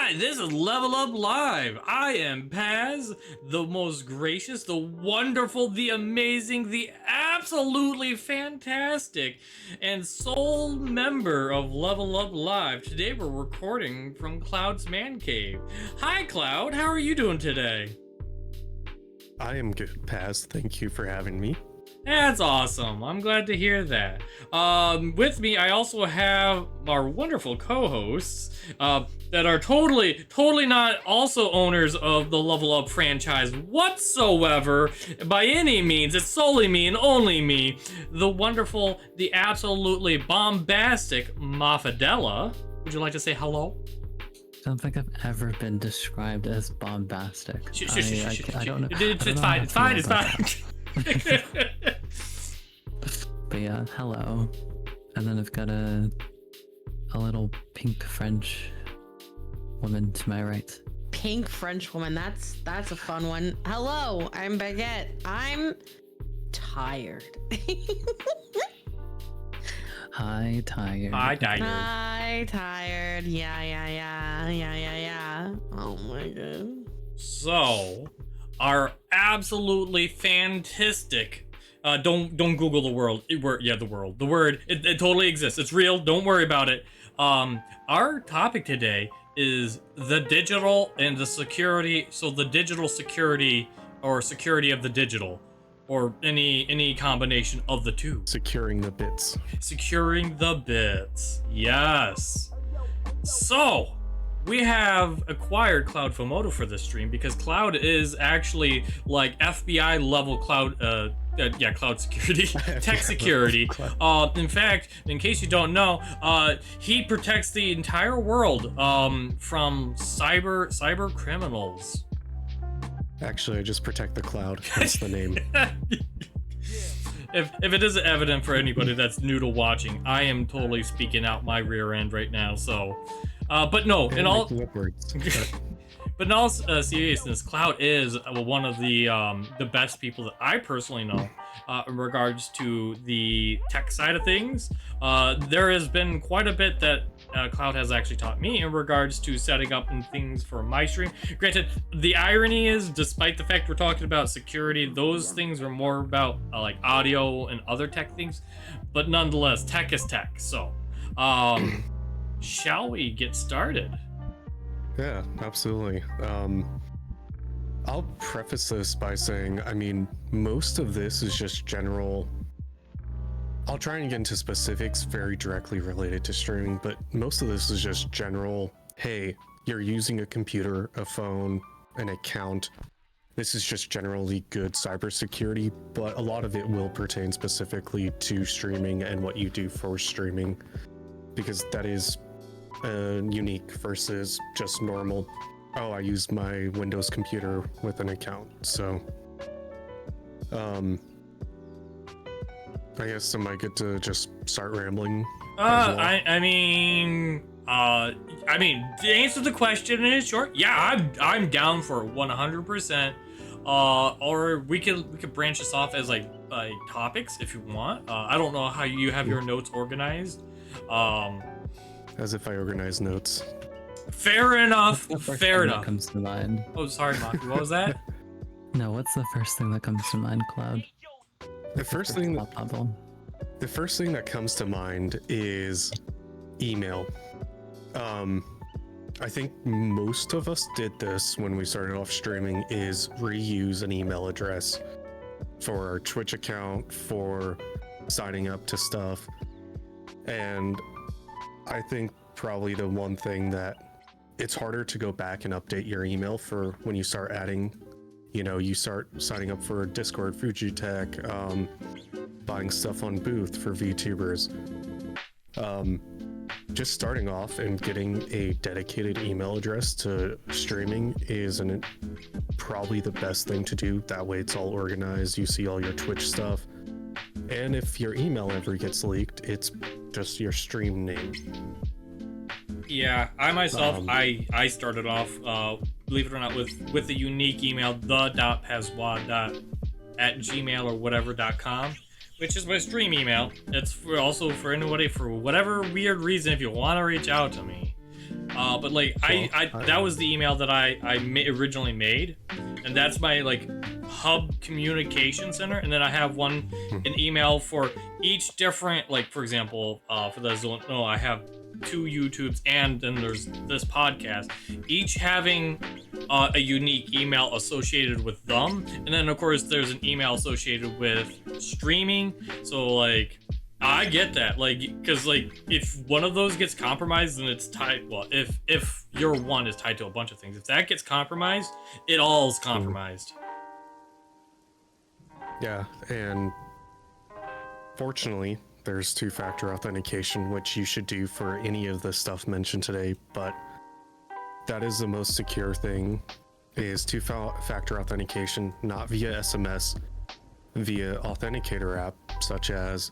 Hi, this is Level Up Live. I am Paz, the most gracious, the wonderful, the amazing, the absolutely fantastic, and sole member of Level Up Live. Today we're recording from Cloud's Man Cave. Hi, Cloud. How are you doing today? I am good, Paz. Thank you for having me. That's awesome. I'm glad to hear that. With me, I also have our wonderful co-hosts that are totally not also owners of the Level Up franchise whatsoever, by any means. It's solely me and only me. The wonderful, the absolutely bombastic Mafidella. Would you like to say hello? I don't think I've ever been described as bombastic. I don't know. It's fine. But yeah, hello. And then I've got a little pink French woman to my right. Pink French woman, that's a fun one. Hello, I'm Baguette. I'm tired. Hi, tired. Hi, tired. Hi, tired. Yeah. Oh my god. So, our absolutely fantastic. Don't Google the world. The world. The word. It totally exists. It's real. Don't worry about it. Our topic today is the digital and the security. So the digital security or security of the digital, or any combination of the two. Securing the bits. Securing the bits. Yes. So, we have acquired Cloud Vomoto for this stream because Cloud is actually like FBI level cloud cloud security, tech security. In fact, in case you don't know, he protects the entire world from cyber criminals. Actually, I just protect the cloud. That's the name. If it isn't evident for anybody that's new to watching, I am totally speaking out my rear end right now. So, but no, in all, but in all seriousness, Cloud is one of the best people that I personally know in regards to the tech side of things. There has been quite a bit that Cloud has actually taught me in regards to setting up and things for my stream. Granted, the irony is, despite the fact we're talking about security, those things are more about like audio and other tech things, but nonetheless, tech is tech. So, shall we get started? Yeah, absolutely. I'll preface this by saying, I mean, most of this is just general. I'll try and get into specifics very directly related to streaming, but most of this is just general. Hey, you're using a computer, a phone, an account. This is just generally good cybersecurity, but a lot of it will pertain specifically to streaming and what you do for streaming, because that is unique versus just normal. Oh, I use my Windows computer with an account. So, I guess I might get to just start rambling. Well. I mean, to answer the question in short, yeah, I'm down for 100%. Or we could branch this off as like topics if you want. I don't know how you have your notes organized. As if I organize notes. Fair enough. Fair enough. That comes to mind. Oh, sorry, Maki. What was that? No, what's the first thing that comes to mind, Cloud? The first thing that comes to mind is email. I think most of us did this when we started off streaming, is reuse an email address for our Twitch account, for signing up to stuff. And I think probably the one thing that it's harder to go back and update your email for when you start adding, you start signing up for Discord, Fujitech, buying stuff on Booth for VTubers. Just starting off and getting a dedicated email address to streaming is probably the best thing to do. That way it's all organized. You see all your Twitch stuff. And if your email ever gets leaked, it's just your stream name. Yeah, I myself, I started off, believe it or not, with a unique email, the.pazuah@gmail or whatever.com, which is my stream email. It's also for anybody, for whatever weird reason, if you want to reach out to me, But like I that was the email that I originally made, and that's my like hub communication center. And then I have an email for each different, like for example, for those who don't know, I have 2 YouTubes, and then there's this podcast, each having a unique email associated with them. And then of course there's an email associated with streaming. So like I get that, like, because like if one of those gets compromised, then it's tied. Well, if your one is tied to a bunch of things, if that gets compromised, it all is compromised. Yeah, and fortunately, there's 2-factor authentication, which you should do for any of the stuff mentioned today. But that is the most secure thing: is 2-factor authentication, not via SMS, via Authenticator app such as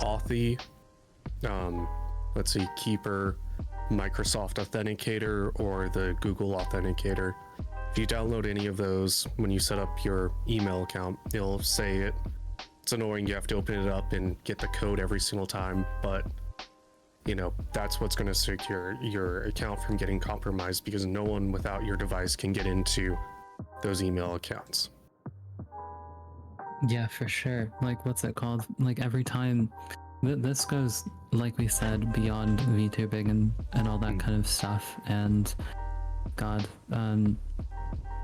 Authy, let's see, Keeper, Microsoft Authenticator, or the Google Authenticator. If you download any of those, when you set up your email account, it'll say it's annoying. You have to open it up and get the code every single time, but you know, that's what's going to secure your account from getting compromised, because no one without your device can get into those email accounts. Yeah, for sure. Like, what's it called? Like, every time this goes, like we said, beyond VTubing and all that kind of stuff. And God,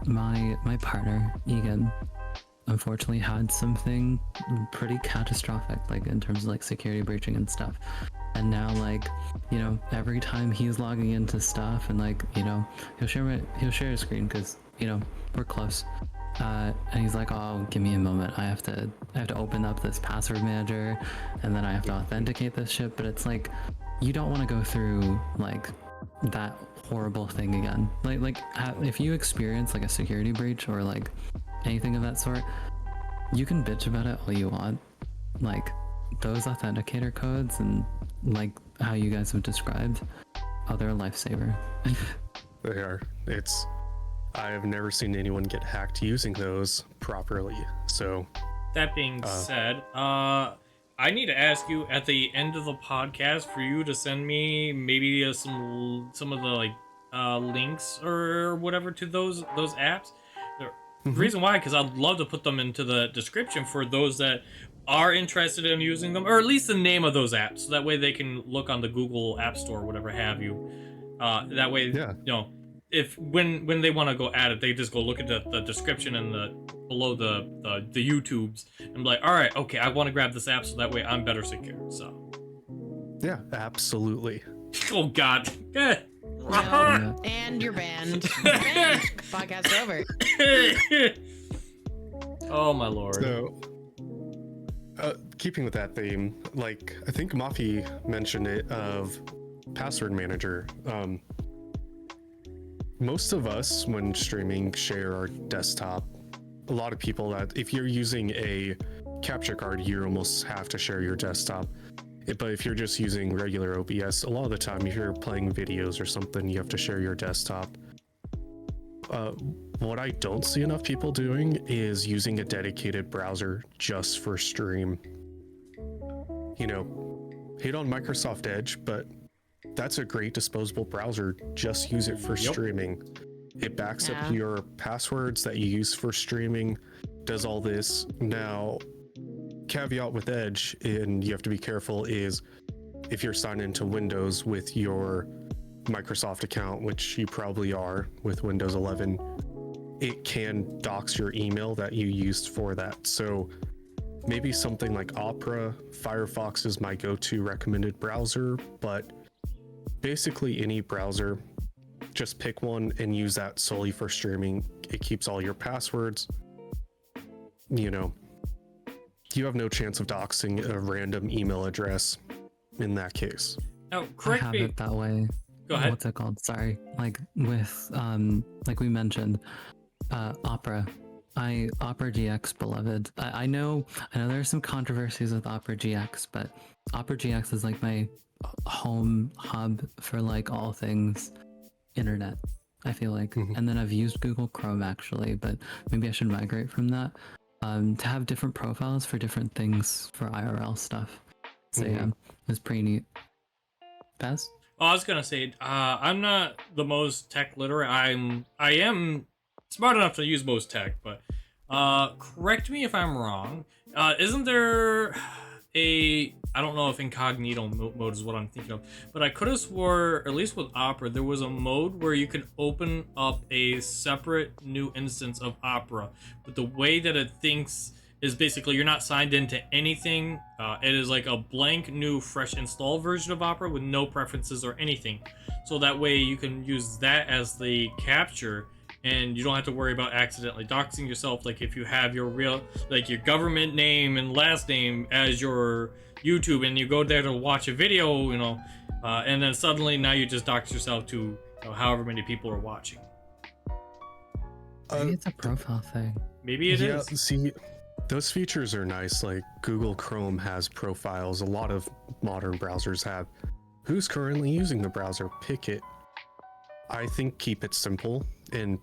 my partner Egan unfortunately had something pretty catastrophic, like in terms of like security breaching and stuff. And now, like, you know, every time he's logging into stuff, and like, you know, he'll share his screen because, you know, we're close. And he's like, "Oh, give me a moment. I have to open up this password manager, and then I have to authenticate this shit." But it's like, you don't want to go through like that horrible thing again. Like if you experience like a security breach or like anything of that sort, you can bitch about it all you want. Like, those authenticator codes and like how you guys have described, oh, they're a lifesaver. They are. I have never seen anyone get hacked using those properly. So that being said, I need to ask you at the end of the podcast for you to send me maybe some of the like links or whatever to those apps. The reason why, because I'd love to put them into the description for those that are interested in using them, or at least the name of those apps, so that way they can look on the Google App Store or whatever have you. That way, yeah. You know, if when they want to go at it, they just go look at the description and below the YouTubes and be like, all right, okay, I want to grab this app, so that way I'm better secure. So yeah, absolutely. Oh God. No. And you're banned. Banned. Podcast over. Oh my lord. So keeping with that theme, like I think Mafi mentioned it of password manager. Most of us, when streaming, share our desktop. A lot of people that, if you're using a capture card, you almost have to share your desktop. But if you're just using regular OBS, a lot of the time, if you're playing videos or something, you have to share your desktop. What I don't see enough people doing is using a dedicated browser just for stream. You know, hate on Microsoft Edge, but that's a great disposable browser. Just use it for streaming. It backs up your passwords that you use for streaming, does all this. Now, caveat with Edge, and you have to be careful, is if you're signed into Windows with your Microsoft account, which you probably are with Windows 11, it can dox your email that you used for that. So maybe something like Opera, Firefox is my go-to recommended browser, but basically any browser, just pick one and use that solely for streaming. It keeps all your passwords. You know, you have no chance of doxing a random email address in that case. Oh, I have it that way. Go ahead. What's it called? Sorry. Like with like we mentioned, Opera. Opera GX beloved. I know there's some controversies with Opera GX, but Opera GX is like my home hub for like all things internet, I feel like. And then I've used Google Chrome actually, but maybe I should migrate from that to have different profiles for different things for IRL stuff. So yeah, it's pretty neat. Paz? Oh, I was gonna say, I'm not the most tech literate. I am smart enough to use most tech, but correct me if I'm wrong. Isn't there I don't know if incognito mode is what I'm thinking of, but I could have swore, at least with Opera, there was a mode where you could open up a separate new instance of Opera, but the way that it thinks is basically you're not signed into anything. It is like a blank new fresh install version of Opera with no preferences or anything. So that way you can use that as the capture and you don't have to worry about accidentally doxing yourself. Like if you have your real, like your government name and last name as your YouTube and you go there to watch a video, and then suddenly now you just dox yourself to however many people are watching. Maybe it's a profile thing. Maybe it is. See, those features are nice. Like Google Chrome has profiles. A lot of modern browsers have. Who's currently using the browser? Pick it. I think keep it simple. And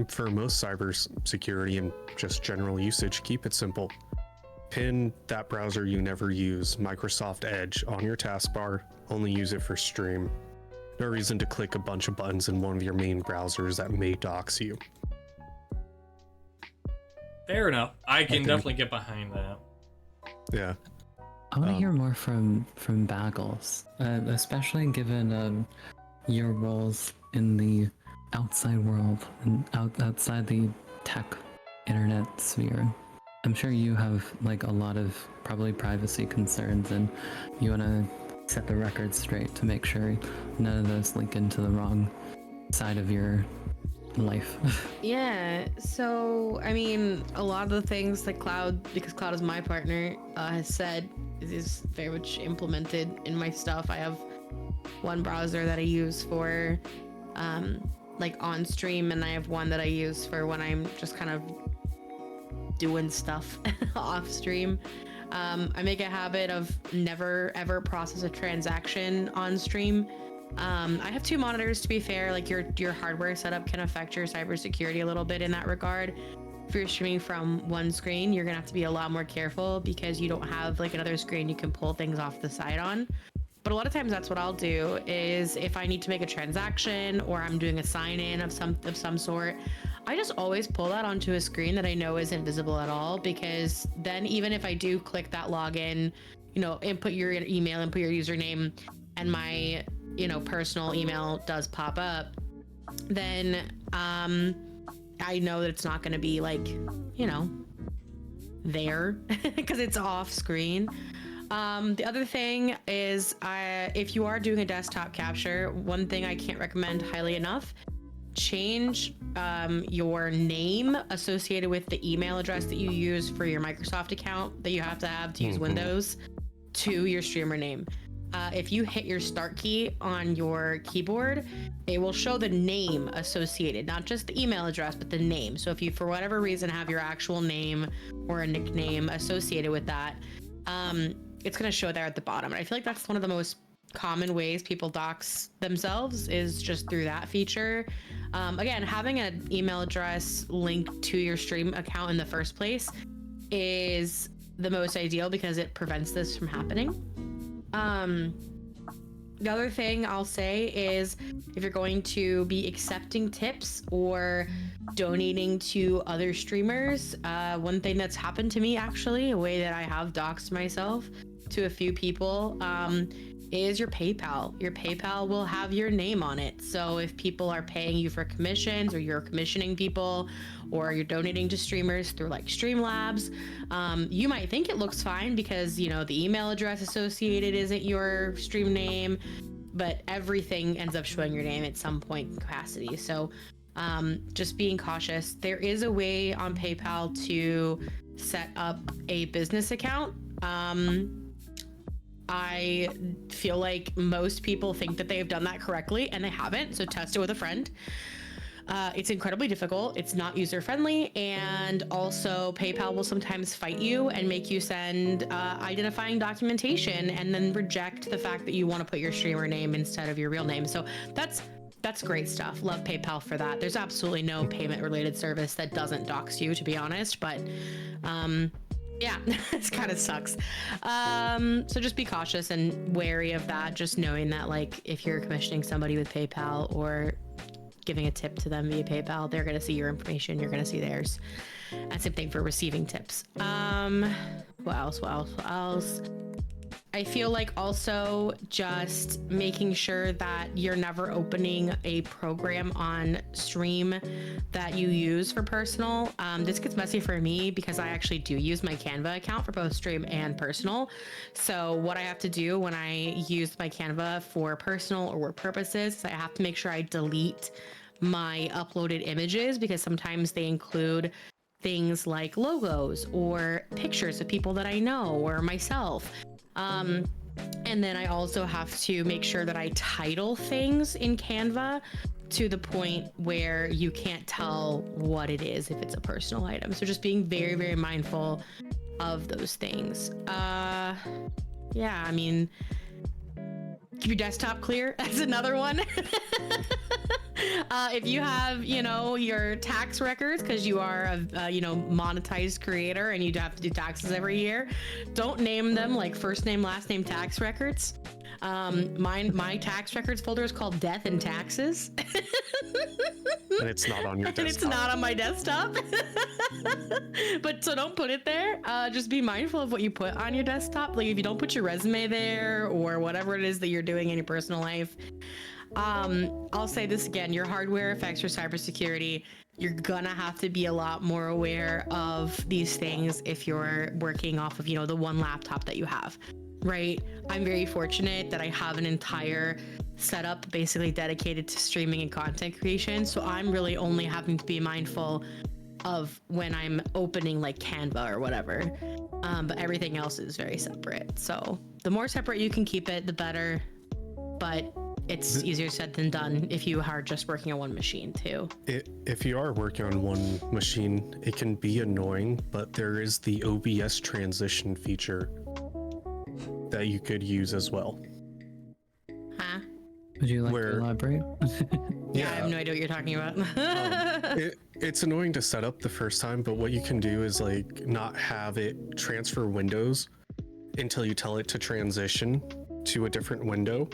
for most cyber security and just general usage, keep it simple. Pin that browser you never use, Microsoft Edge, on your taskbar. Only use it for stream. No reason to click a bunch of buttons in one of your main browsers that may dox you. Fair enough. I can definitely get behind that. Yeah. I want to hear more from Bagels, especially given your roles in the outside world and outside the tech internet sphere. I'm sure you have like a lot of probably privacy concerns, and you want to set the record straight to make sure none of those link into the wrong side of your life. Yeah, so I mean, a lot of the things that Cloud, because Cloud is my partner, has said is very much implemented in my stuff. I have one browser that I use for like on stream, and I have one that I use for when I'm just kind of doing stuff off stream. I make a habit of never ever process a transaction on stream. I have two monitors, to be fair. Like your hardware setup can affect your cybersecurity a little bit in that regard. If you're streaming from one screen, you're gonna have to be a lot more careful because you don't have like another screen you can pull things off the side on. But a lot of times that's what I'll do is if I need to make a transaction or I'm doing a sign-in of some sort, I just always pull that onto a screen that I know isn't visible at all, because then even if I do click that login, input your email, input your username, and my personal email does pop up, then I know that it's not going to be like there because it's off screen. The other thing is, if you are doing a desktop capture, one thing I can't recommend highly enough, change your name associated with the email address that you use for your Microsoft account that you have to use Windows to your streamer name. If you hit your start key on your keyboard, it will show the name associated, not just the email address, but the name. So if you, for whatever reason, have your actual name or a nickname associated with that, it's going to show there at the bottom. And I feel like that's one of the most common ways people dox themselves is just through that feature. Again, having an email address linked to your stream account in the first place is the most ideal because it prevents this from happening. The other thing I'll say is if you're going to be accepting tips or donating to other streamers, one thing that's happened to me, actually, a way that I have doxed myself to a few people, is your PayPal. Your PayPal will have your name on it. So if people are paying you for commissions, or you're commissioning people, or you're donating to streamers through like Streamlabs, you might think it looks fine because the email address associated isn't your stream name, but everything ends up showing your name at some point in capacity. So just being cautious. There is a way on PayPal to set up a business account. I feel like most people think that they have done that correctly and they haven't, so test it with a friend. It's incredibly difficult, it's not user friendly, and also PayPal will sometimes fight you and make you send identifying documentation and then reject the fact that you want to put your streamer name instead of your real name. So that's great stuff. Love PayPal for that. There's absolutely no payment related service that doesn't dox you, to be honest, but Yeah, it kind of sucks. So just be cautious and wary of that. Just knowing that, like, if you're commissioning somebody with PayPal or giving a tip to them via PayPal, they're gonna see your information, you're gonna see theirs. And same thing for receiving tips. What else? I feel like also just making sure that you're never opening a program on stream that you use for personal. This gets messy for me because I actually do use my Canva account for both stream and personal. So what I have to do when I use my Canva for personal or work purposes is I have to make sure I delete my uploaded images because sometimes they include things like logos or pictures of people that I know or myself. And then I also have to make sure that I title things in Canva to the point where you can't tell what it is if it's a personal item. So just being very, very mindful of those things. Yeah, I mean, keep your desktop clear. That's another one. If you have, you know, your tax records, because you are a, you know, monetized creator and you have to do taxes every year, don't name them like first name, last name tax records. My tax records folder is called Death and Taxes. And it's not on your desktop. And it's not on my desktop. But so don't put it there. Just be mindful of what you put on your desktop. Like if you don't put your resume there or whatever it is that you're doing in your personal life. I'll say this again, your hardware affects your cybersecurity. You're gonna have to be a lot more aware of these things if you're working off of, you know, the one laptop that you have, right? I'm very fortunate that I have an entire setup basically dedicated to streaming and content creation. So I'm really only having to be mindful of when I'm opening like Canva or whatever. But everything else is very separate. So the more separate you can keep it, the better. But it's easier said than done if you are just working on one machine too. If you are working on one machine, it can be annoying, but there is the OBS transition feature that you could use as well. Huh? Would you like to elaborate? Yeah, I have no idea what you're talking about. It's annoying to set up the first time, but what you can do is like not have it transfer windows until you tell it to transition to a different window.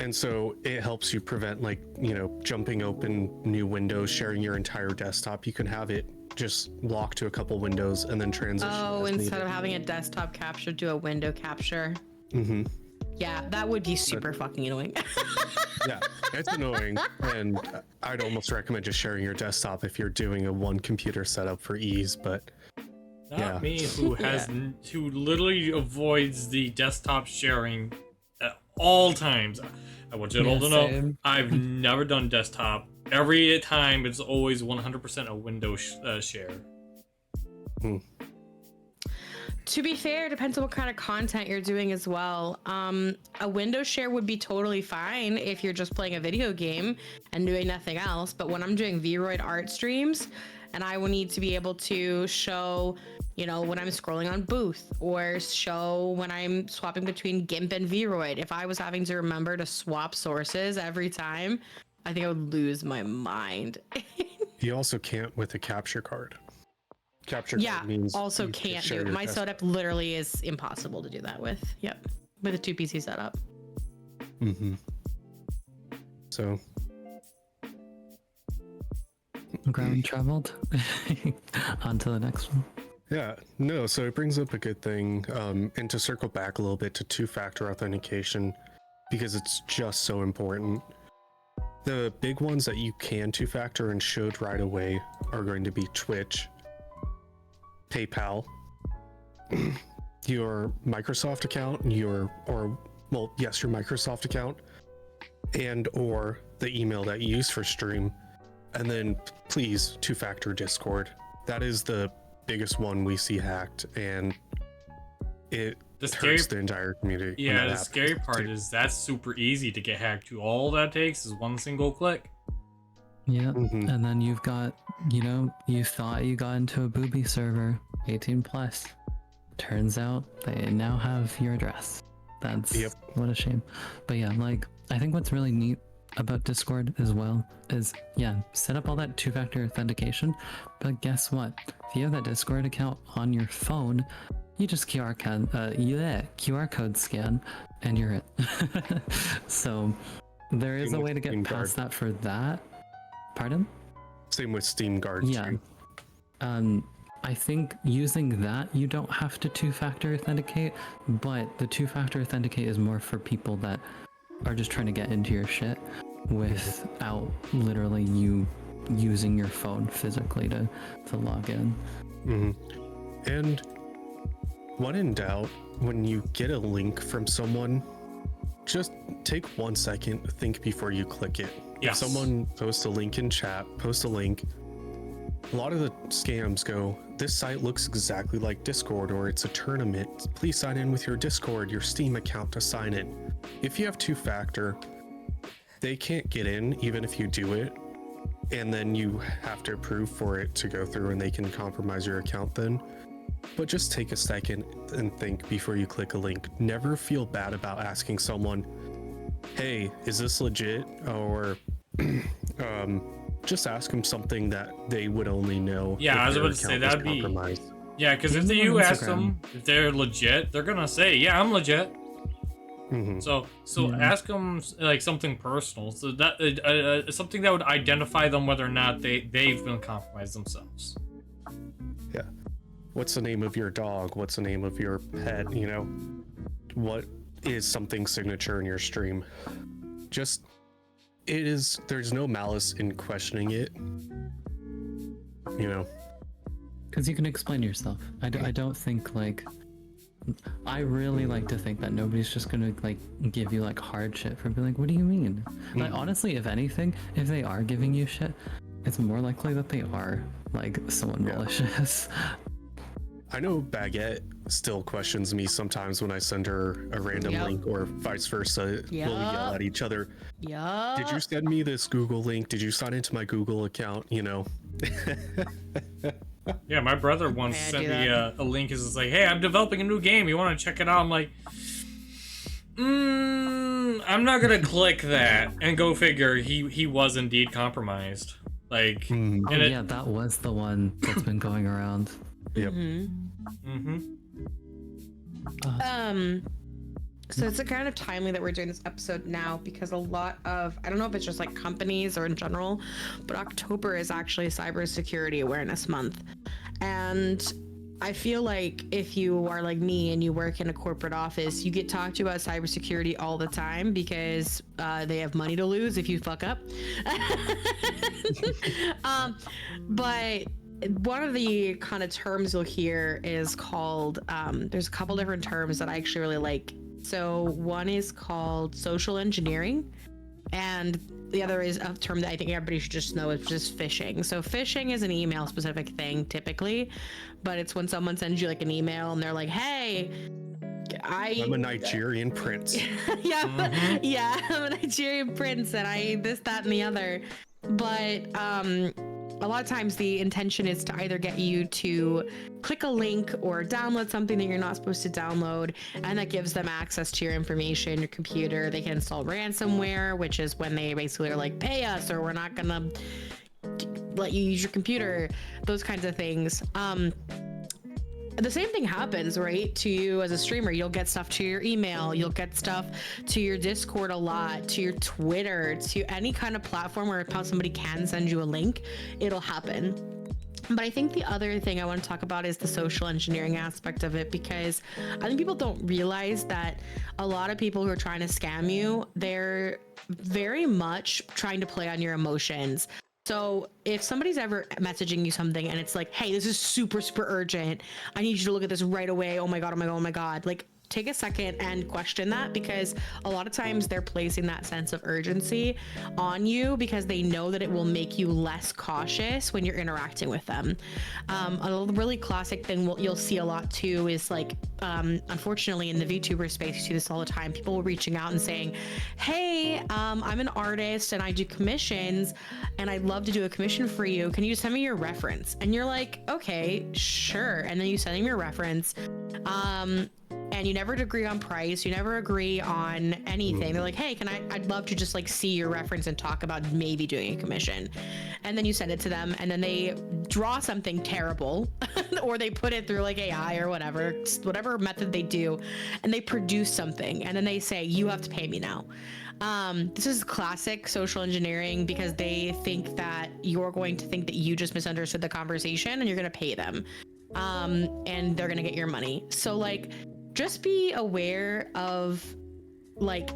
And so it helps you prevent, like, you know, jumping open new windows, sharing your entire desktop. You can have it just lock to a couple windows and then transition. Oh, instead of having a desktop capture, do a window capture. Mm-hmm. Yeah, that would be super fucking annoying. Yeah, it's annoying. And I'd almost recommend just sharing your desktop if you're doing a one computer setup for ease, but Not me, who has who literally avoids the desktop sharing at all times. I want you all to know I've never done desktop. Every time it's always 100% a window share. To be fair, it depends on what kind of content you're doing as well. A window share would be totally fine if you're just playing a video game and doing nothing else. But when I'm doing Vroid art streams and I will need to be able to show, you know, when I'm scrolling on Booth or show when I'm swapping between GIMP and Vroid, if I was having to remember to swap sources every time, I think I would lose my mind. you also can't with a capture card. Capture yeah, card means also can't do. My setup literally is impossible to do that with. Yep, with a 2PC setup. Mm-hmm. So. Ground traveled. On to the next one. Yeah, no, so it brings up a good thing. And to circle back a little bit to two-factor authentication, because it's just so important. The big ones that you can two-factor and should right away are going to be Twitch, PayPal, your Microsoft account, your Microsoft account, and or the email that you use for stream. And then please two-factor Discord. That is the biggest one we see hacked, and it hurts the entire community. Yeah, the scary part is that's super easy to get hacked to. All that takes is one single click. Yeah, and then you've got, you know, you thought you got into a booby server, 18 plus. Turns out they now have your address. That's what a shame. But yeah, like, I think what's really neat about Discord as well is, yeah, set up all that two-factor authentication, but guess what? If you have that Discord account on your phone, you just QR code scan and you're it. So there is a way to get past that for that. Pardon? Same with Steam Guard. Yeah. I think using that, you don't have to two-factor authenticate, but the two-factor authenticate is more for people that are just trying to get into your shit without literally you using your phone physically to log in. Mm-hmm. And when in doubt, when you get a link from someone, just take 1 second, think before you click it. Yes. If someone posts a link in chat, post a link, a lot of the scams go, this site looks exactly like Discord, or it's a tournament. Please sign in with your Discord, your Steam account to sign in. If you have two-factor, they can't get in even if you do it, and then you have to approve for it to go through and they can compromise your account then. But just take a second and think before you click a link. Never feel bad about asking someone, hey, is this legit? Or just ask them something that they would only know. Yeah, I was about to say that'd be. Yeah, because if you ask them if they're legit, they're gonna say, yeah, I'm legit. Mm-hmm. So ask them like something personal, so that something that would identify them whether or not they've been compromised themselves. Yeah. What's the name of your dog? What's the name of your pet? You know, what is something signature in your stream? Just, there's no malice in questioning it. You know, because you can explain yourself. I don't think like. I really like to think that nobody's just gonna like give you like hard shit for being like, what do you mean? Like honestly, if anything, if they are giving you shit, it's more likely that they are like someone malicious. I know Baguette still questions me sometimes when I send her a random link, or vice versa. We'll yell at each other. Yeah. Did you send me this Google link? Did you sign into my Google account? You know. Yeah, my brother once sent me a link. Is like, hey, I'm developing a new game. You want to check it out? I'm like, I'm not gonna click that. And go figure, he was indeed compromised. Like, yeah, that was the one that's been going around. Yep. So it's kind of timely that we're doing this episode now, because a lot of, I don't know if it's just like companies or in general, but October is actually Cybersecurity Awareness Month. And I feel like if you are like me and you work in a corporate office, you get talked to about cybersecurity all the time because they have money to lose if you fuck up. But one of the kind of terms you'll hear is called, there's a couple different terms that I actually really like. So one is called social engineering, and the other is a term that I think everybody should just know, is just phishing. So phishing is an email specific thing typically, but it's when someone sends you like an email and they're like, hey, I'm a Nigerian prince. Yeah, I'm a Nigerian prince and I this, that, and the other. But a lot of times the intention is to either get you to click a link or download something that you're not supposed to download, and that gives them access to your information, your computer. They can install ransomware, which is when they basically are like, pay us or we're not gonna let you use your computer, those kinds of things. The same thing happens, right, to you as a streamer. You'll get stuff to your email, you'll get stuff to your Discord a lot, to your Twitter, to any kind of platform where somebody can send you a link, it'll happen. But I think the other thing I want to talk about is the social engineering aspect of it, because I think people don't realize that a lot of people who are trying to scam you, they're very much trying to play on your emotions. So if somebody's ever messaging you something and it's like, hey, this is super, super urgent, I need you to look at this right away. Oh my God, oh my God, oh my God. Like, take a second and question that, because a lot of times they're placing that sense of urgency on you because they know that it will make you less cautious when you're interacting with them. A really classic thing you'll see a lot too is like, unfortunately in the VTuber space, you see this all the time, people reaching out and saying, hey, I'm an artist and I do commissions and I'd love to do a commission for you. Can you send me your reference? And you're like, okay, sure. And then you send them your reference. and you never agree on price, you never agree on anything. They're like, hey, I'd love to just like see your reference and talk about maybe doing a commission. And then you send it to them, and then they draw something terrible or they put it through like AI or whatever method they do, and they produce something, and then they say, you have to pay me now. This is classic social engineering, because they think that you're going to think that you just misunderstood the conversation and you're going to pay them. And they're going to get your money. So like, just be aware of like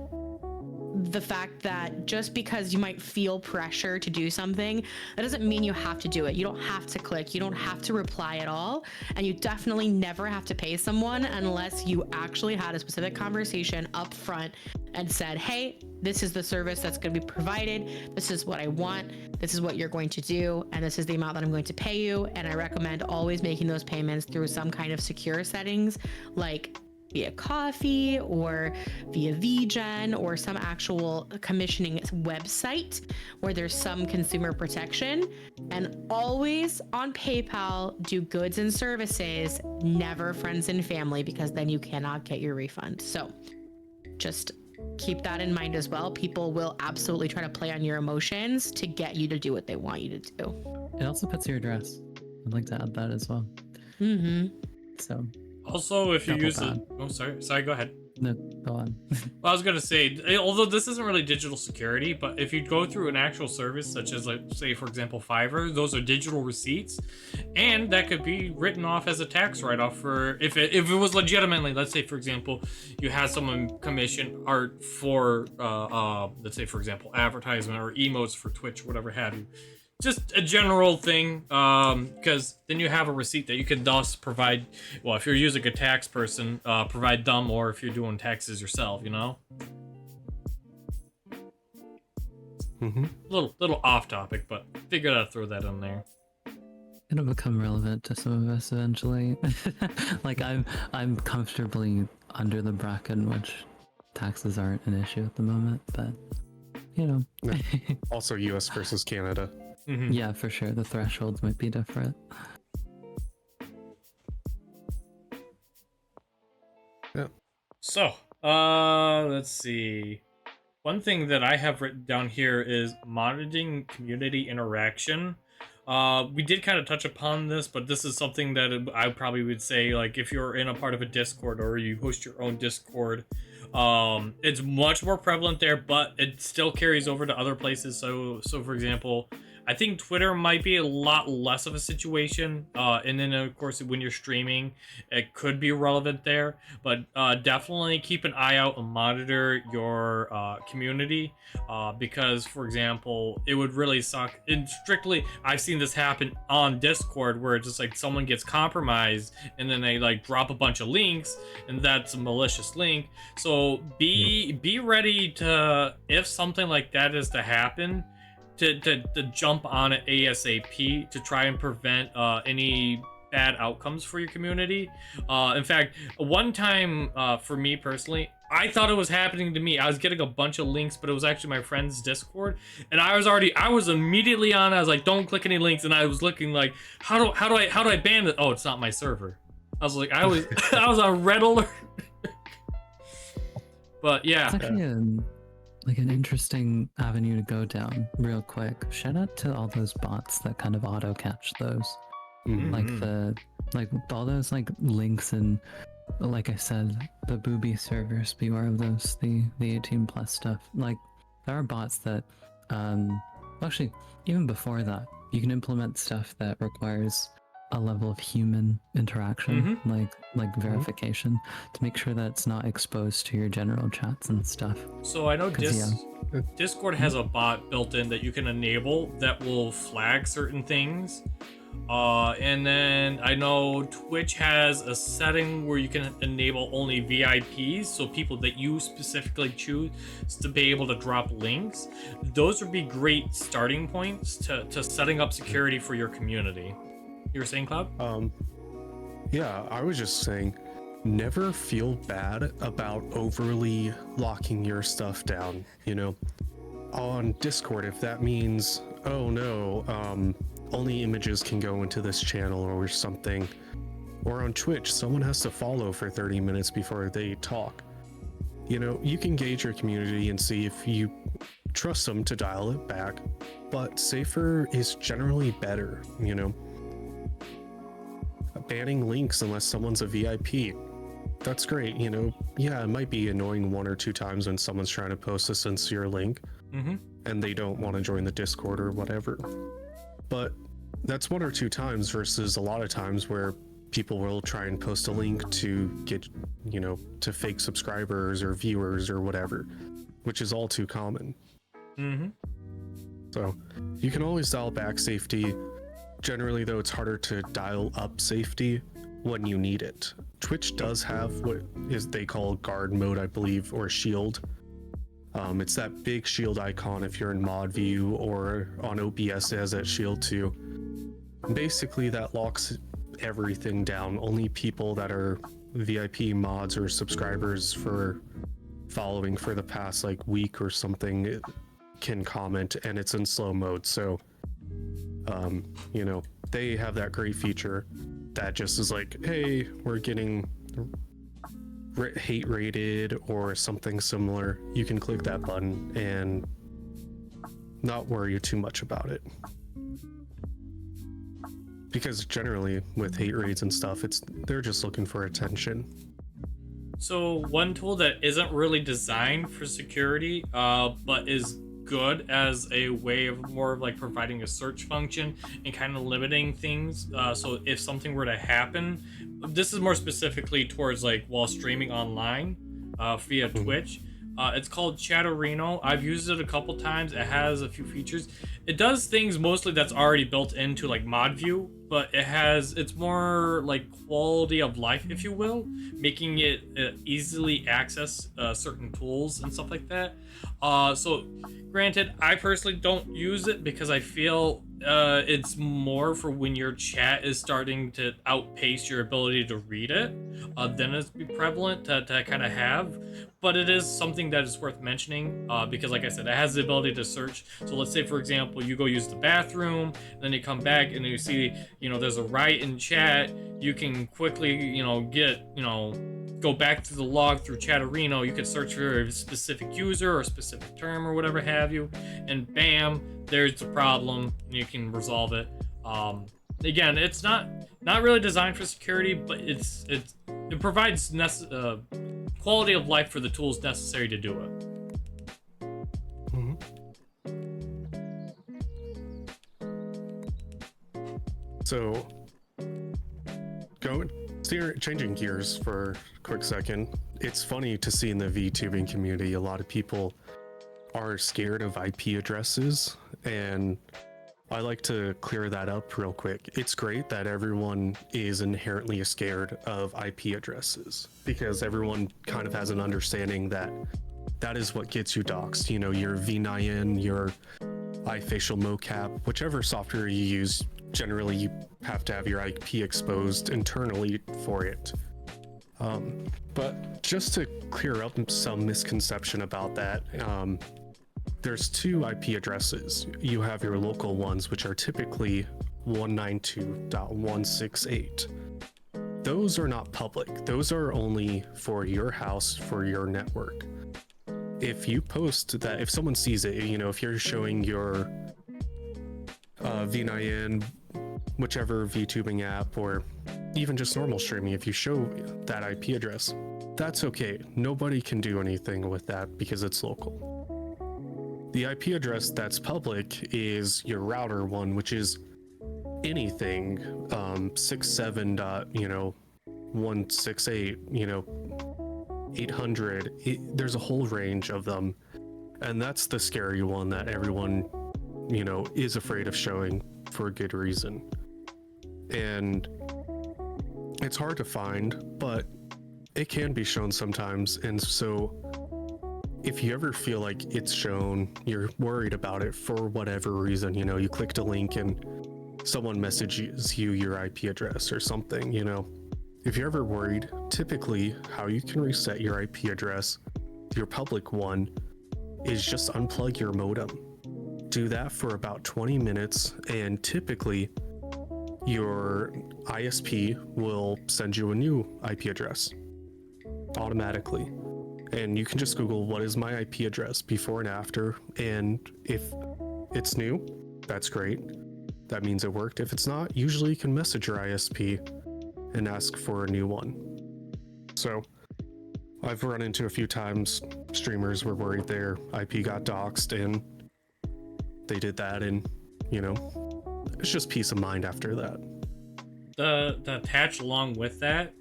the fact that just because you might feel pressure to do something, that doesn't mean you have to do it. You don't have to click, you don't have to reply at all, and you definitely never have to pay someone unless you actually had a specific conversation up front and said, hey, this is the service that's going to be provided, this is what I want, this is what you're going to do, and this is the amount that I'm going to pay you. And I recommend always making those payments through some kind of secure settings, like via Coffee or via VGen or some actual commissioning website where there's some consumer protection. And always on PayPal, do goods and services, never friends and family, because then you cannot get your refund. So just keep that in mind as well. People will absolutely try to play on your emotions to get you to do what they want you to do. It also puts your address. I'd like to add that as well. So Also, if you double use bad. oh, sorry, go ahead. No, go on. Well, I was gonna say, although this isn't really digital security, but if you go through an actual service such as, like, say for example, Fiverr, those are digital receipts, and that could be written off as a tax write-off for if it was legitimately. Let's say for example, you had someone commission art for, let's say for example, advertisement or emotes for Twitch, whatever have you. Just a general thing, because then you have a receipt that you can thus provide. Well, if you're using a tax person, provide them, or if you're doing taxes yourself, you know. Little off topic, but figured I'd throw that in there. It'll become relevant to some of us eventually. Like I'm comfortably under the bracket in which taxes aren't an issue at the moment, but you know. Also, U.S. versus Canada. Yeah, for sure. The thresholds might be different. Yeah. So, let's see. One thing that I have written down here is monitoring community interaction. We did kind of touch upon this, but this is something that I probably would say, like, if you're in a part of a Discord or you host your own Discord, it's much more prevalent there, but it still carries over to other places. So for example, I think Twitter might be a lot less of a situation, and then of course when you're streaming, it could be relevant there. But definitely keep an eye out and monitor your community, because, for example, it would really suck. And strictly, I've seen this happen on Discord where it's just like someone gets compromised and then they like drop a bunch of links, and that's a malicious link. So be ready to, if something like that is to happen, to jump on it ASAP to try and prevent any bad outcomes for your community. In fact, one time, for me personally, I thought it was happening to me. I was getting a bunch of links, but it was actually my friend's Discord, and I was immediately on. I was like, don't click any links, and I was looking like, how do I ban it? Oh, it's not my server. I was like, I was on red alert. But yeah. It's actually like an interesting avenue to go down real quick. Shout out to all those bots that kind of auto catch those. Like all those like links, and like I said, the booby servers, beware of those, the 18+ stuff. Like there are bots that actually even before that, you can implement stuff that requires a level of human interaction, like verification, to make sure that it's not exposed to your general chats and stuff. So I know Discord has a bot built in that you can enable that will flag certain things. And then I know Twitch has a setting where you can enable only VIPs, so people that you specifically choose to be able to drop links. Those would be great starting points to setting up security for your community. You were saying, Cloud? Yeah, I was just saying, never feel bad about overly locking your stuff down, you know? On Discord, if that means, oh no, only images can go into this channel or something, Or on Twitch, someone has to follow for 30 minutes before they talk. You know, you can gauge your community and see if you trust them to dial it back, but safer is generally better, you know. Banning links unless someone's a VIP. That's great, you know. Yeah, it might be annoying 1 or 2 times when someone's trying to post a sincere link and they don't want to join the Discord or whatever. But that's 1 or 2 times versus a lot of times where people will try and post a link to get, you know, to fake subscribers or viewers or whatever, which is all too common. So you can always dial back safety. Generally, though, it's harder to dial up safety when you need it. Twitch does have what is they call guard mode, I believe, or shield. It's that big shield icon if you're in mod view, or on OBS it has that shield too. Basically, that locks everything down. Only people that are VIP mods or subscribers for following for the past like week or something can comment, and it's in slow mode. So you know, they have that great feature that just is like, hey, we're getting hate rated or something similar. You can click that button and not worry too much about it, because generally with hate raids and stuff, they're just looking for attention. So one tool that isn't really designed for security, but is good as a way of more of like providing a search function and kind of limiting things. So if something were to happen, this is more specifically towards like while streaming online via Twitch. It's called Chatterino. I've used it a couple times. It has a few features. It does things mostly that's already built into like mod view, but it's more like quality of life, if you will, making it easily access certain tools and stuff like that. So granted, I personally don't use it because I feel it's more for when your chat is starting to outpace your ability to read it, then it's prevalent to kind of have. But it is something that is worth mentioning because, like I said, it has the ability to search. So let's say, for example, you go use the bathroom, then you come back and you see, you know, there's a riot in chat. You can quickly, you know, go back to the log through Chatterino. You could search for a specific user or a specific term or whatever have you, and bam, there's the problem. And you can resolve it. Again, it's not really designed for security, but it provides quality of life for the tools necessary to do it. So, changing gears for a quick second. It's funny to see in the VTubing community, a lot of people are scared of IP addresses, and I like to clear that up real quick. It's great that everyone is inherently scared of IP addresses, because everyone kind of has an understanding that that is what gets you doxxed. You know, your V9N, your iFacial mocap, whichever software you use, generally you have to have your IP exposed internally for it. But just to clear up some misconception about that, there's 2 IP addresses. You have your local ones, which are typically 192.168. Those are not public. Those are only for your house, for your network. If you post that, if someone sees it, you know, if you're showing your V9N, whichever VTubing app, or even just normal streaming, if you show that IP address, that's okay. Nobody can do anything with that because it's local. The IP address that's public is your router one, which is anything 67.168, 800. There's a whole range of them, and that's the scary one that everyone, is afraid of showing for a good reason. And it's hard to find, but it can be shown sometimes. And so if you ever feel like it's shown, you're worried about it for whatever reason, you clicked a link and someone messages you your IP address or something, if you're ever worried, typically how you can reset your IP address, your public one, is just unplug your modem. Do that for about 20 minutes, and typically your ISP will send you a new IP address automatically. And you can just Google what is my IP address before and after. And if it's new, that's great. That means it worked. If it's not, usually you can message your ISP and ask for a new one. So I've run into a few times streamers were worried their IP got doxxed, and they did that, and it's just peace of mind after that. The attached along with that,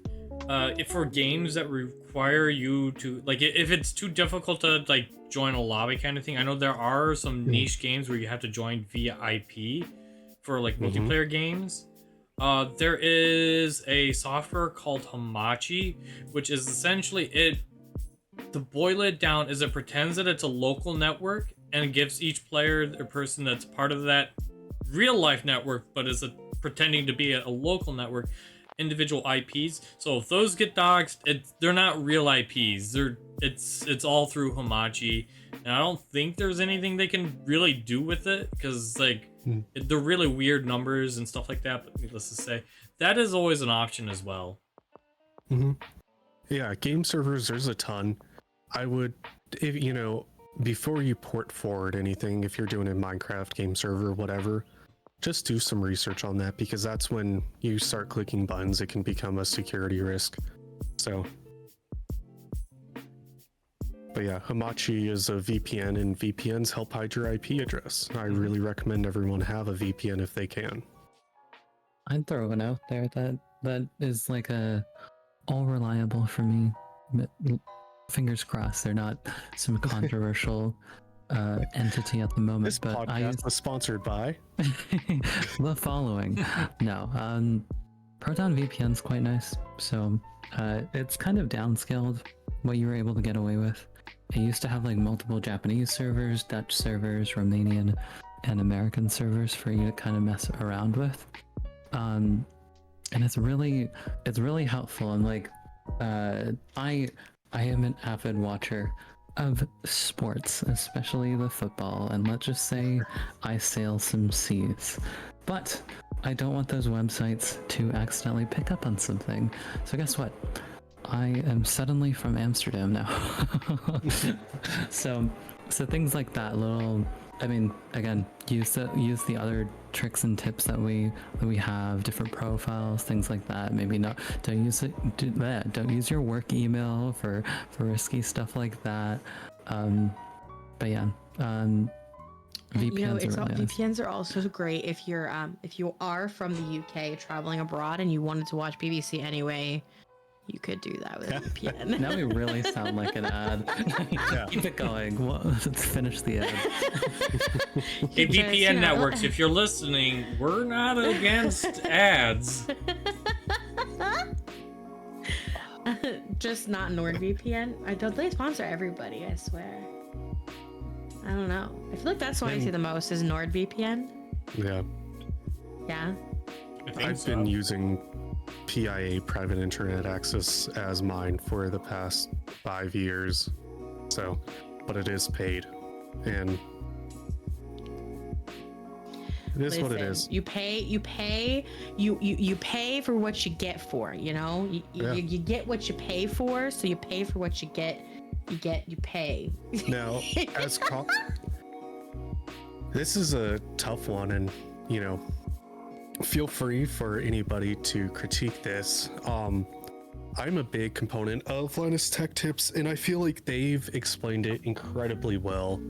if for games that require you to if it's too difficult to join a lobby kind of thing, I know there are some niche games where you have to join via IP for multiplayer games. There is a software called Hamachi, which is essentially it. To boil it down, is it pretends that it's a local network and gives each player or person that's part of that real life network, but is pretending to be a local network, individual IPs. So if those get doxxed, they're not real IPs. It's all through Hamachi, and I don't think there's anything they can really do with it because they're really weird numbers and stuff like that. But needless to say, that is always an option as well. Yeah, game servers, there's a ton. I would, before you port forward anything, if you're doing a Minecraft game server, whatever, just do some research on that, because that's when you start clicking buttons, it can become a security risk. So, but yeah, Hamachi is a VPN, and VPNs help hide your IP address. I really recommend everyone have a VPN if they can. I'd throw one out there that is all reliable for me. But fingers crossed they're not some controversial entity at the moment. This but podcast was sponsored by the following. No, Proton VPN's quite nice. So it's kind of downscaled what you were able to get away with. It used to have multiple Japanese servers, Dutch servers, Romanian, and American servers for you to kind of mess around with. And it's really helpful. And I am an avid watcher of sports, especially the football, and let's just say I sail some seas. But I don't want those websites to accidentally pick up on something. So guess what? I am suddenly from Amsterdam now. so things like that, again, use the other tricks and tips that we have, different profiles, things like that. Maybe don't use your work email for risky stuff like that. But yeah, VPNs are also great if you are from the UK traveling abroad and you wanted to watch BBC anyway. You could do that with a VPN. Now we really sound like an ad. Yeah. Keep it going. Let's finish the ad. Hey, VPN networks, if you're listening, we're not against ads. Just not NordVPN. Don't they sponsor everybody? I swear. I don't know. I feel like that's what I see the most is NordVPN. Yeah. Yeah. I've been using PIA, private internet access, as mine for the past 5 years. So, but it is paid, and it is what it is. You pay for what you get for, you get what you pay for, so you pay for what you get, you pay. Now, this is a tough one, and feel free for anybody to critique this. I'm a big component of Linus Tech Tips, and I feel like they've explained it incredibly well.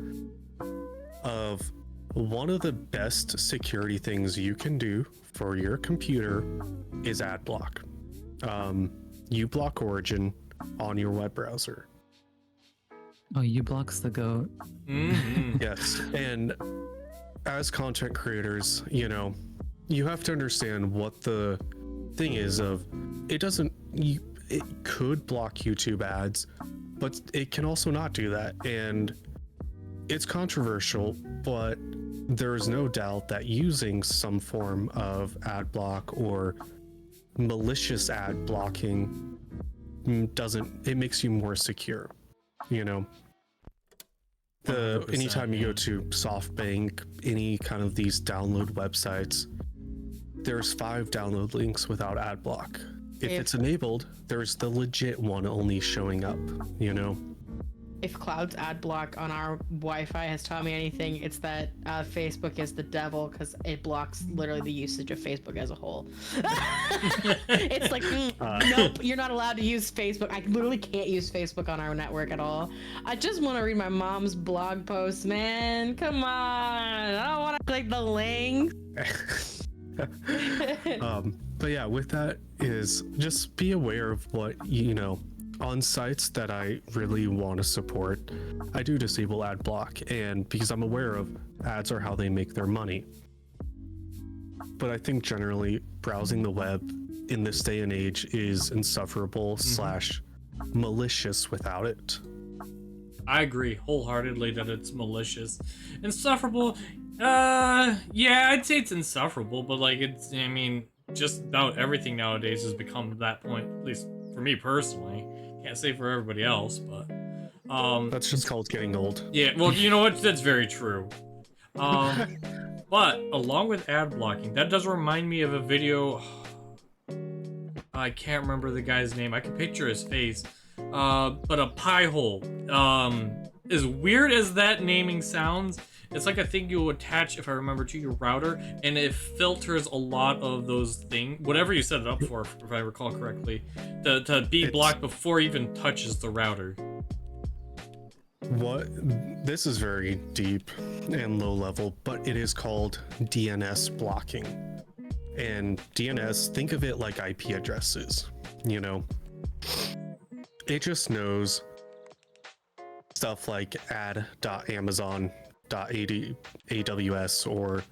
Of one of the best security things you can do for your computer is ad block. You block Origin on your web browser. Oh, uBlock's the GOAT. Mm-hmm. Yes, and as content creators, you have to understand what the thing is of it could block YouTube ads, but it can also not do that. And it's controversial, but there's no doubt that using some form of ad block or malicious ad blocking it makes you more secure. Anytime you go to SoftBank, any kind of these download websites, there's 5 download links without ad block. If If- it's enabled, there's the legit one only showing up, you know? If Cloud's ad block on our Wi-Fi has taught me anything, it's that Facebook is the devil because it blocks literally the usage of Facebook as a whole. It's like, nope, you're not allowed to use Facebook. I literally can't use Facebook on our network at all. I just want to read my mom's blog posts, man. Come on, I don't want to click the link. But yeah, with that is just be aware of what, you know, on sites that I really want to support, I do disable ad block, and because I'm aware of ads are how they make their money. But I think generally browsing the web in this day and age is insufferable slash malicious without it. I agree wholeheartedly that it's malicious. Insufferable, yeah, I'd say it's insufferable, but like it's, I mean, just about everything nowadays has become that point, at least for me personally. Can't say for everybody else, but That's just called getting old. yeah, well, you know what? That's very true. But along with ad blocking, that does remind me of a video. I can't remember the guy's name. I can picture his face. But a pie hole. As weird as that naming sounds, it's like a thing you attach, if I remember, to your router, and it filters a lot of those things, whatever you set it up for, if I recall correctly, to be blocked before it even touches the router. What? This is very deep and low level, but it is called DNS blocking. And DNS, think of it like IP addresses, you know? It just knows stuff like ad.amazon.aws or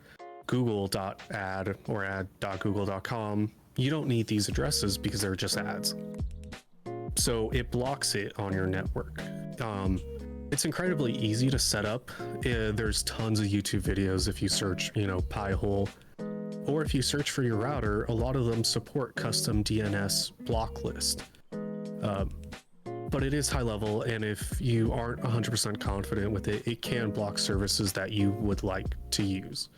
google.ad or ad.google.com. You don't need these addresses because they're just ads. So it blocks it on your network. It's incredibly easy to set up. There's tons of YouTube videos if you search, you know, Pi-hole, or if you search for your router, a lot of them support custom DNS block list. But it is high level, and if you aren't 100% confident with it, it can block services that you would like to use.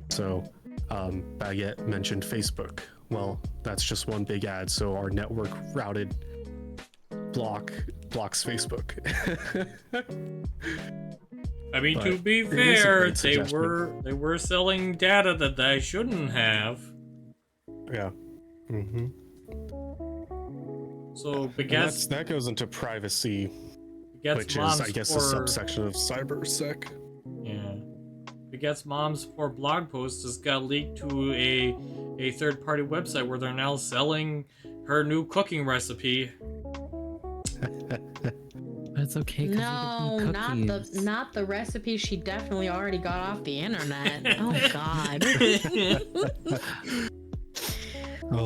So, Baguette mentioned Facebook. Well, that's just one big ad, so our network routed blocks Facebook. I mean, But to be it is a fair, great suggestion. they were selling data that they shouldn't have. Yeah. Mm-hmm. So And Baguette's that goes into privacy, which is, I guess, a subsection of cybersec. Yeah. Baguette's mom's poor blog post just got leaked to a third-party website where they're now selling her new cooking recipe. But it's okay. 'Cause No, not the recipe she definitely already got off the internet. Oh God.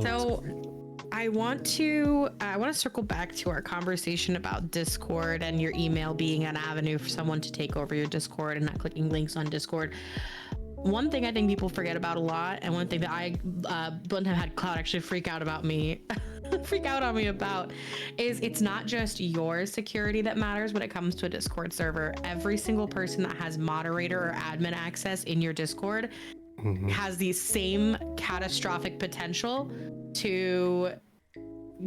So I want to circle back to our conversation about Discord and your email being an avenue for someone to take over your Discord and not clicking links on Discord. One thing I think people forget about a lot, and one thing that I one time had Cloud actually freak out on me about, is it's not just your security that matters when it comes to a Discord server. Every single person that has moderator or admin access in your Discord has the same catastrophic potential to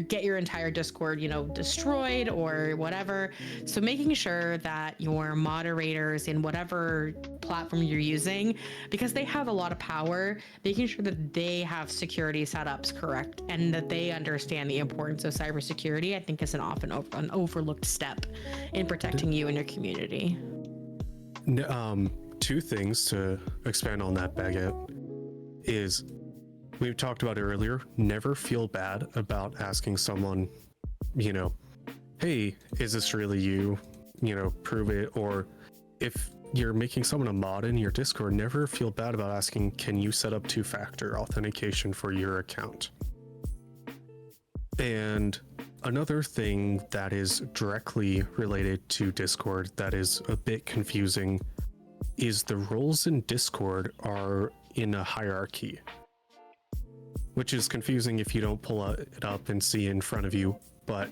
get your entire Discord, you know, destroyed or whatever. So making sure that your moderators in whatever platform you're using, because they have a lot of power, making sure that they have security setups correct and that they understand the importance of cybersecurity, I think is an often an overlooked step in protecting you and your community. Two things to expand on that, Baguette, is we've talked about it earlier. Never feel bad about asking someone, you know, hey, is this really you? You know, prove it. Or if you're making someone a mod in your Discord, never feel bad about asking, can you set up 2-factor authentication for your account? And another thing that is directly related to Discord that is a bit confusing is the roles in Discord are in a hierarchy, which is confusing if you don't pull it up and see in front of you. But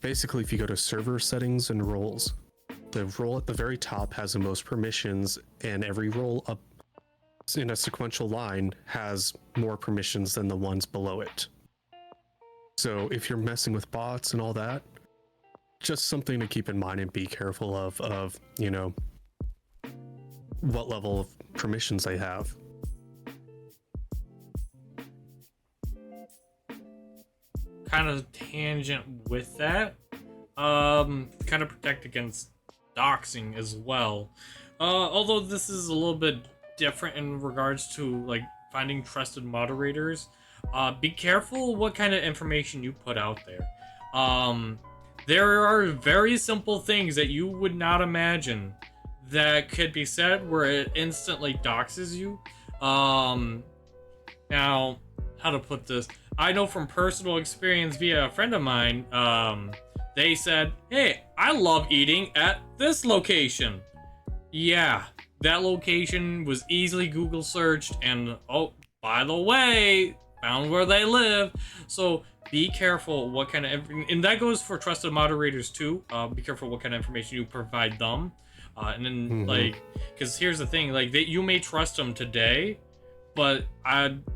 basically, if you go to server settings and roles, the role at the very top has the most permissions, and every role up in a sequential line has more permissions than the ones below it. So if you're messing with bots and all that, just something to keep in mind and be careful of, you know, what level of permissions they have. Kind of tangent with that. Kind of protect against doxing as well. Although this is a little bit different in regards to like finding trusted moderators. Be careful what kind of information you put out there. There are very simple things that you would not imagine that could be said where it instantly doxes you. Now, how to put this? I know from personal experience via a friend of mine, they said, hey, I love eating at this location. Yeah, that location was easily Google searched, and oh, by the way, found where they live. So be careful what kind of, and that goes for trusted moderators too. Be careful what kind of information you provide them. And then like, because here's the thing, like you may trust them today, but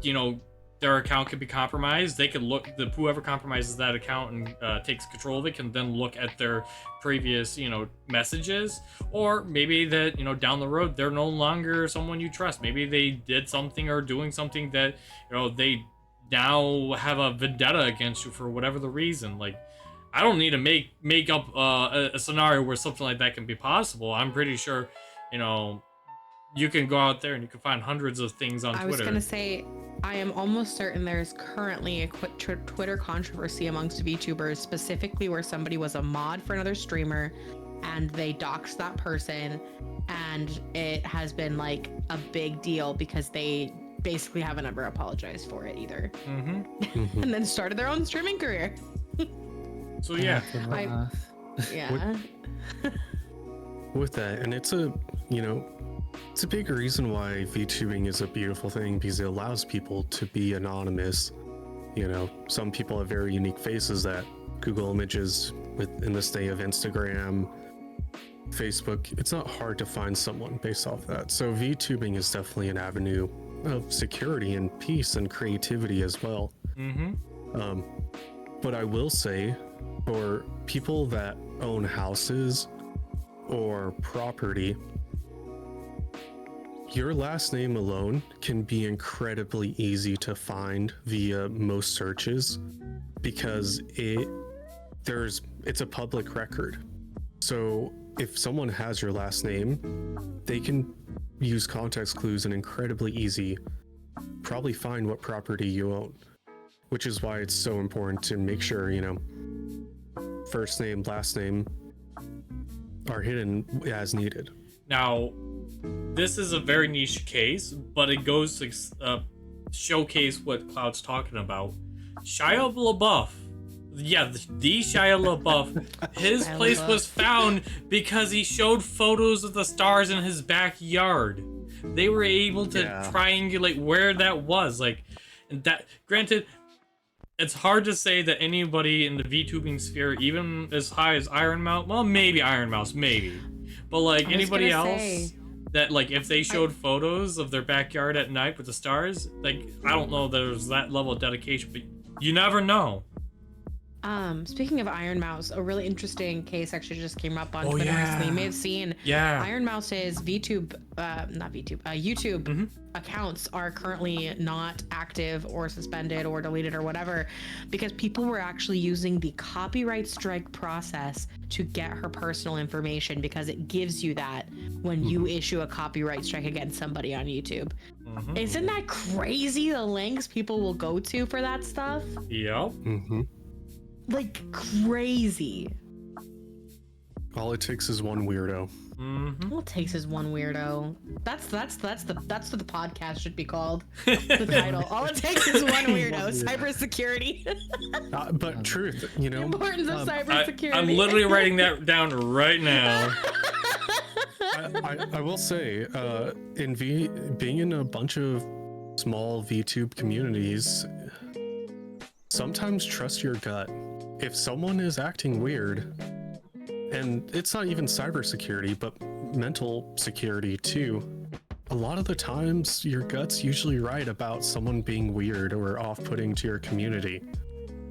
you know, their account could be compromised. They could look, whoever compromises that account and takes control of it can then look at their previous, you know, messages. Or maybe that, you know, down the road, they're no longer someone you trust. Maybe they did something or doing something that, you know, they now have a vendetta against you for whatever the reason. Like, I don't need to make up a scenario where something like that can be possible. I'm pretty sure, you know, you can go out there and you can find hundreds of things on Twitter. I was gonna say, I am almost certain there's currently a Twitter controversy amongst VTubers, specifically where somebody was a mod for another streamer and they doxed that person, and it has been like a big deal because they basically haven't ever apologized for it either. And then started their own streaming career. So yeah. Yeah. With that, and it's a, you know, it's a big reason why VTubing is a beautiful thing, because it allows people to be anonymous. You know, some people have very unique faces that Google Images, in this day of Instagram, Facebook, it's not hard to find someone based off that. So VTubing is definitely an avenue of security and peace and creativity as well. But I will say, for people that own houses or property, your last name alone can be incredibly easy to find via most searches, because it's a public record. So if someone has your last name, they can use context clues and incredibly easy probably find what property you own, which is why it's so important to make sure, you know, first name, last name are hidden as needed. Now, this is a very niche case, but it goes to showcase what Cloud's talking about. Shia LaBeouf, yeah, the Shia LaBeouf, his place was found because he showed photos of the stars in his backyard. They were able to triangulate where that was. Like, and that, granted, it's hard to say that anybody in the VTubing sphere, even as high as Iron Mouse, well, maybe Iron Mouse, maybe, but like anybody else, that like if they showed photos of their backyard at night with the stars, like I don't know, there's that level of dedication, but you never know. Speaking of Iron Mouse, a really interesting case actually just came up on Twitter recently. You may have seen Iron Mouse's YouTube accounts are currently not active or suspended or deleted or whatever, because people were actually using the copyright strike process to get her personal information, because it gives you that when you issue a copyright strike against somebody on YouTube. Isn't that crazy, the lengths people will go to for that stuff? Yep. Like crazy. All it takes is one weirdo. All it takes is one weirdo. That's what the podcast should be called. The title. All it takes is one weirdo. Cybersecurity. But truth, you know. The importance of cybersecurity. I'm literally writing that down right now. I will say, being in a bunch of small VTube communities, sometimes trust your gut. If someone is acting weird, and it's not even cybersecurity, but mental security too, a lot of the times your gut's usually right about someone being weird or off-putting to your community.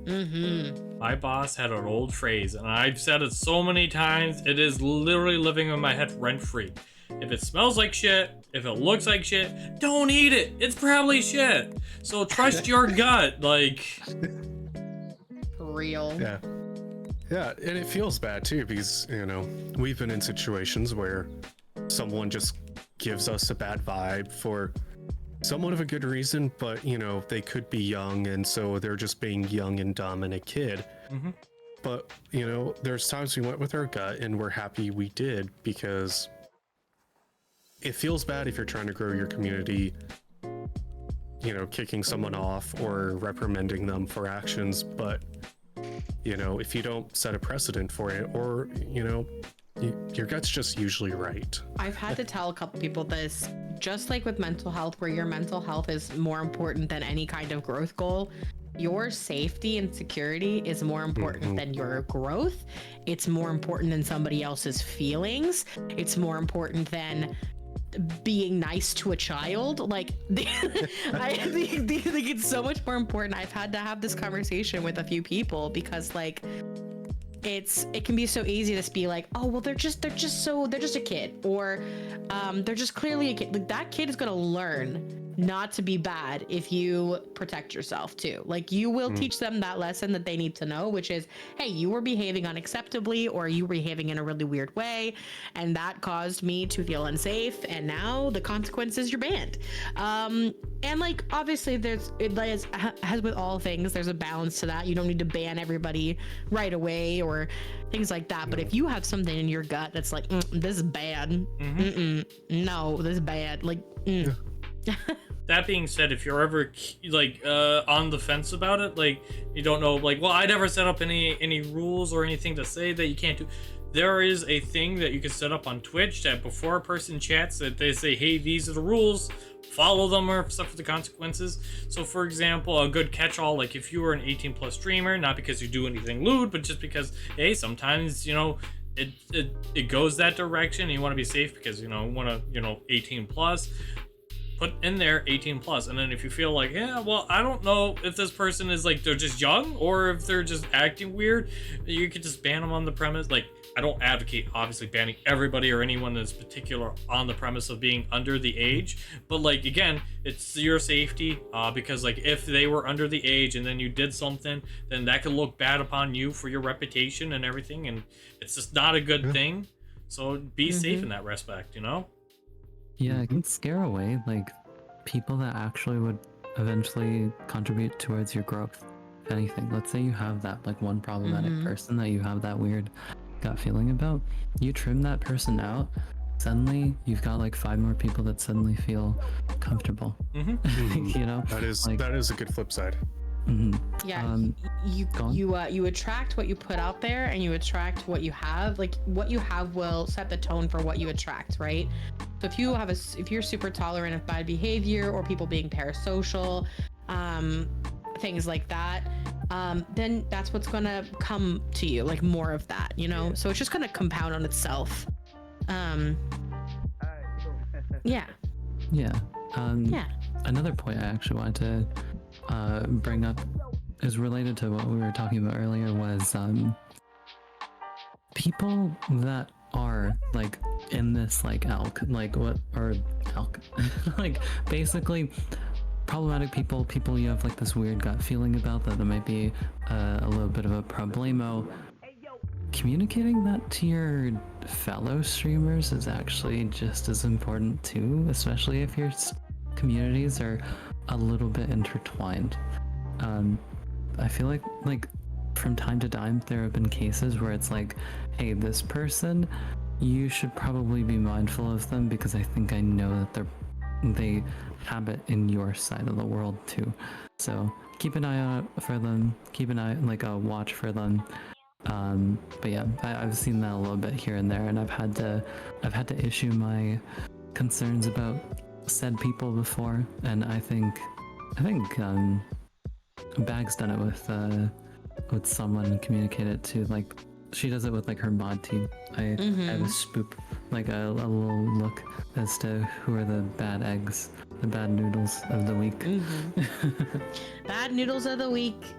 My boss had an old phrase, and I've said it so many times, it is literally living in my head rent-free. If it smells like shit, if it looks like shit, don't eat it. It's probably shit. So trust your gut, like. For real. Yeah. Yeah, and it feels bad too because, you know, we've been in situations where someone just gives us a bad vibe for somewhat of a good reason, but, you know, they could be young and so they're just being young and dumb and a kid. But, you know, there's times we went with our gut and we're happy we did because it feels bad if you're trying to grow your community, you know, kicking someone off or reprimanding them for actions, but you know, if you don't set a precedent for it, or, you know, your gut's just usually right. I've had to tell a couple people this, just like with mental health, where your mental health is more important than any kind of growth goal. Your safety and security is more important than your growth. It's more important than somebody else's feelings. It's more important than being nice to a child. Like, I think it's so much more important. I've had to have this conversation with a few people because, like, it can be so easy to just be like, oh well, they're just a kid, or they're just clearly a kid. Like, that kid is gonna learn not to be bad if you protect yourself too. Like, you will teach them that lesson that they need to know, which is, hey, you were behaving unacceptably, or you were behaving in a really weird way, and that caused me to feel unsafe, and now the consequence is you're banned. And like, obviously as with all things, there's a balance to that. You don't need to ban everybody right away or things like that. But if you have something in your gut that's like, this is bad, no, this is bad, like, That being said, if you're ever like on the fence about it, like you don't know, like, well, I never set up any rules or anything to say that you can't do. There is a thing that you can set up on Twitch that before a person chats, that they say, hey, these are the rules, follow them or suffer the consequences. So for example, a good catch-all, like if you were an 18+ streamer, not because you do anything lewd, but just because, hey, sometimes, you know, it goes that direction and you want to be safe because, you know, want to, you know, 18+, put in there 18+. And then if you feel like, yeah, well, I don't know if this person is like, they're just young or if they're just acting weird, you could just ban them on the premise. Like, I don't advocate obviously banning everybody or anyone that's particular on the premise of being under the age, but like, again, it's your safety, because like if they were under the age and then you did something, then that could look bad upon you for your reputation and everything, and it's just not a good thing. So be safe in that respect, you know? Yeah, it can scare away like people that actually would eventually contribute towards your growth. If anything, let's say you have that like one problematic person that you have that weird gut feeling about, you trim that person out, suddenly you've got like 5 more people that suddenly feel comfortable. You know, that is like, that is a good flip side. Yeah, you attract what you put out there, and you attract what you have. Like, what you have will set the tone for what you attract, right? So if you're super tolerant of bad behavior or people being parasocial, things like that, then that's what's gonna come to you, like more of that, you know? So it's just gonna compound on itself. Yeah. Another point I actually wanted to bring up is related to what we were talking about earlier, was people that are like in this like elk, like what, or elk, like basically problematic people you have like this weird gut feeling about that might be a little bit of a problemo. Communicating that to your fellow streamers is actually just as important too, especially if your communities are a little bit intertwined. I feel like from time to time there have been cases where it's like, hey, this person, you should probably be mindful of them because I think I know that they habit in your side of the world too. So keep an eye out for them, keep an eye, like a watch for them. But yeah, I've seen that a little bit here and there, and I've had to issue my concerns about said people before, and I think Bag's done it with someone and communicated it to, like, she does it with like her mod team. I have a spoop like a little look as to who are the bad eggs, the bad noodles of the week. Bad noodles of the week.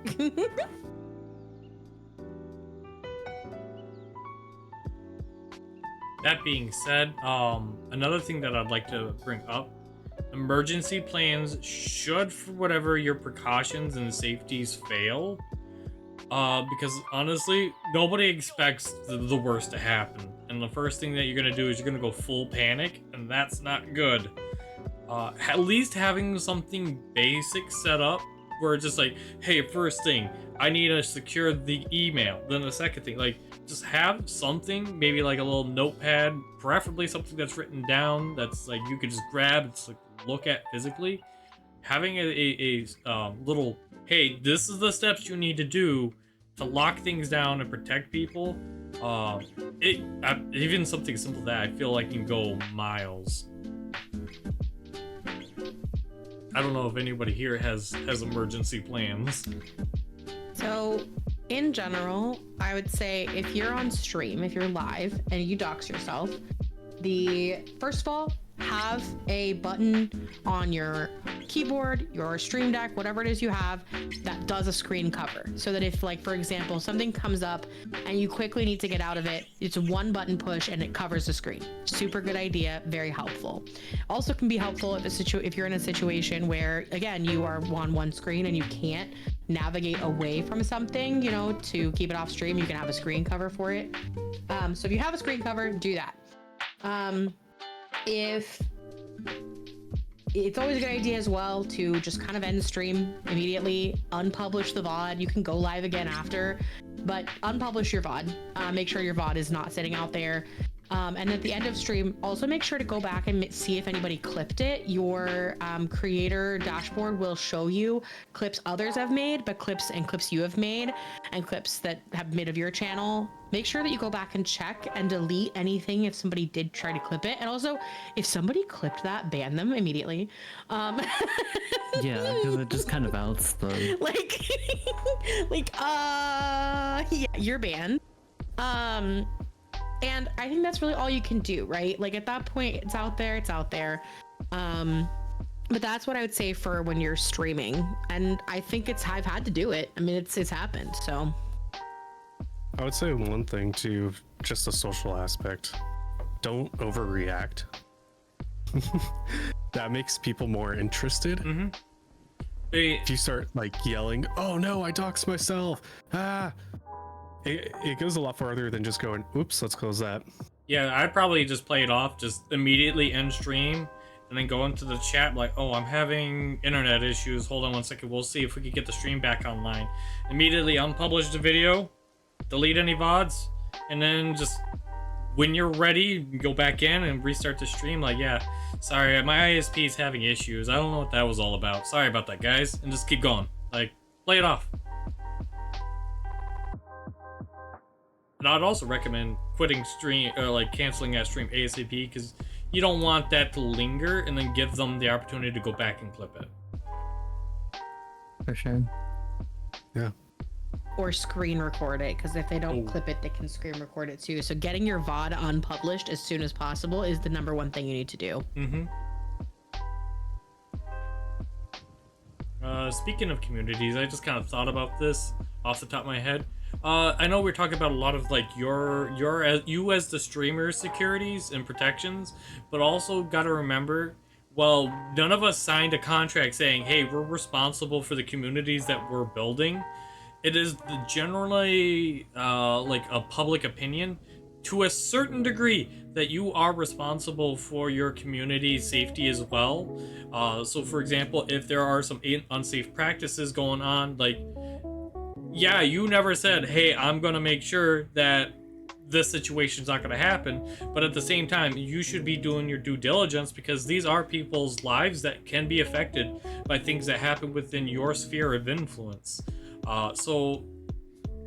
That being said, another thing that I'd like to bring up, emergency plans should, for whatever your precautions and safeties fail, because honestly, nobody expects the worst to happen. And the first thing that you're gonna do is you're gonna go full panic, and that's not good. At least having something basic set up where it's just like, hey, first thing, I need to secure the email. Then the second thing, like, just have something, maybe like a little notepad, preferably something that's written down, that's like you could just grab and just like look at physically. Having a little, hey, this is the steps you need to do to lock things down and protect people. Even something simple that I feel like can go miles. I don't know if anybody here has emergency plans. So, in general, I would say if you're on stream, if you're live and you dox yourself, first of all, have a button on your keyboard, your stream deck, whatever it is you have, that does a screen cover. So that if, like, for example, something comes up and you quickly need to get out of it, it's one button push and it covers the screen. Super good idea, very helpful. Also can be helpful if you're in a situation where, again, you are on one screen and you can't navigate away from something, you know, to keep it off stream, you can have a screen cover for it. So if you have a screen cover, do that. If it's always a good idea as well to just kind of end the stream immediately, unpublish the VOD. You can go live again after, but unpublish your VOD. Make sure your VOD is not sitting out there. And at the end of stream, also make sure to go back and see if anybody clipped it. Your creator dashboard will show you clips others have made, but clips you have made, and clips that have made of your channel. Make sure that you go back and check and delete anything if somebody did try to clip it. And also, if somebody clipped that, ban them immediately. Yeah, because it just kind of outs the... yeah, you're banned. And I think that's really all you can do, right? Like, at that point, it's out there. But that's what I would say for when you're streaming. And I think I've had to do it. I mean, it's happened, so. I would say one thing too, just a social aspect. Don't overreact. That makes people more interested. Mm-hmm. If you start like yelling, "Oh no, I doxed myself!" It goes a lot farther than just going, "Oops, let's close that." Yeah, I'd probably just play it off, just immediately end stream, and then go into the chat like, "Oh, I'm having internet issues. Hold on one second. We'll see if we can get the stream back online." Immediately unpublish the video, delete any VODs, and then just when you're ready, go back in and restart the stream. Like, yeah, sorry, my ISP is having issues. I don't know what that was all about. Sorry about that, guys, and just keep going. Like, play it off. And I'd also recommend quitting stream, or like canceling that stream ASAP, because you don't want that to linger and then give them the opportunity to go back and clip it. For sure. Yeah. Or screen record it, because if they don't clip it, they can screen record it too. So getting your VOD unpublished as soon as possible is the #1 thing you need to do. Mm-hmm. Speaking of communities, I just kind of thought about this off the top of my head. I know we're talking about a lot of like you as the streamer securities and protections, but also got to remember, well, none of us signed a contract saying, hey, we're responsible for the communities that we're building. It is generally like a public opinion to a certain degree that you are responsible for your community safety as well. So for example, if there are some unsafe practices going on, like, yeah, you never said, hey, I'm gonna make sure that this situation's not gonna happen, but at the same time, you should be doing your due diligence, because these are people's lives that can be affected by things that happen within your sphere of influence. So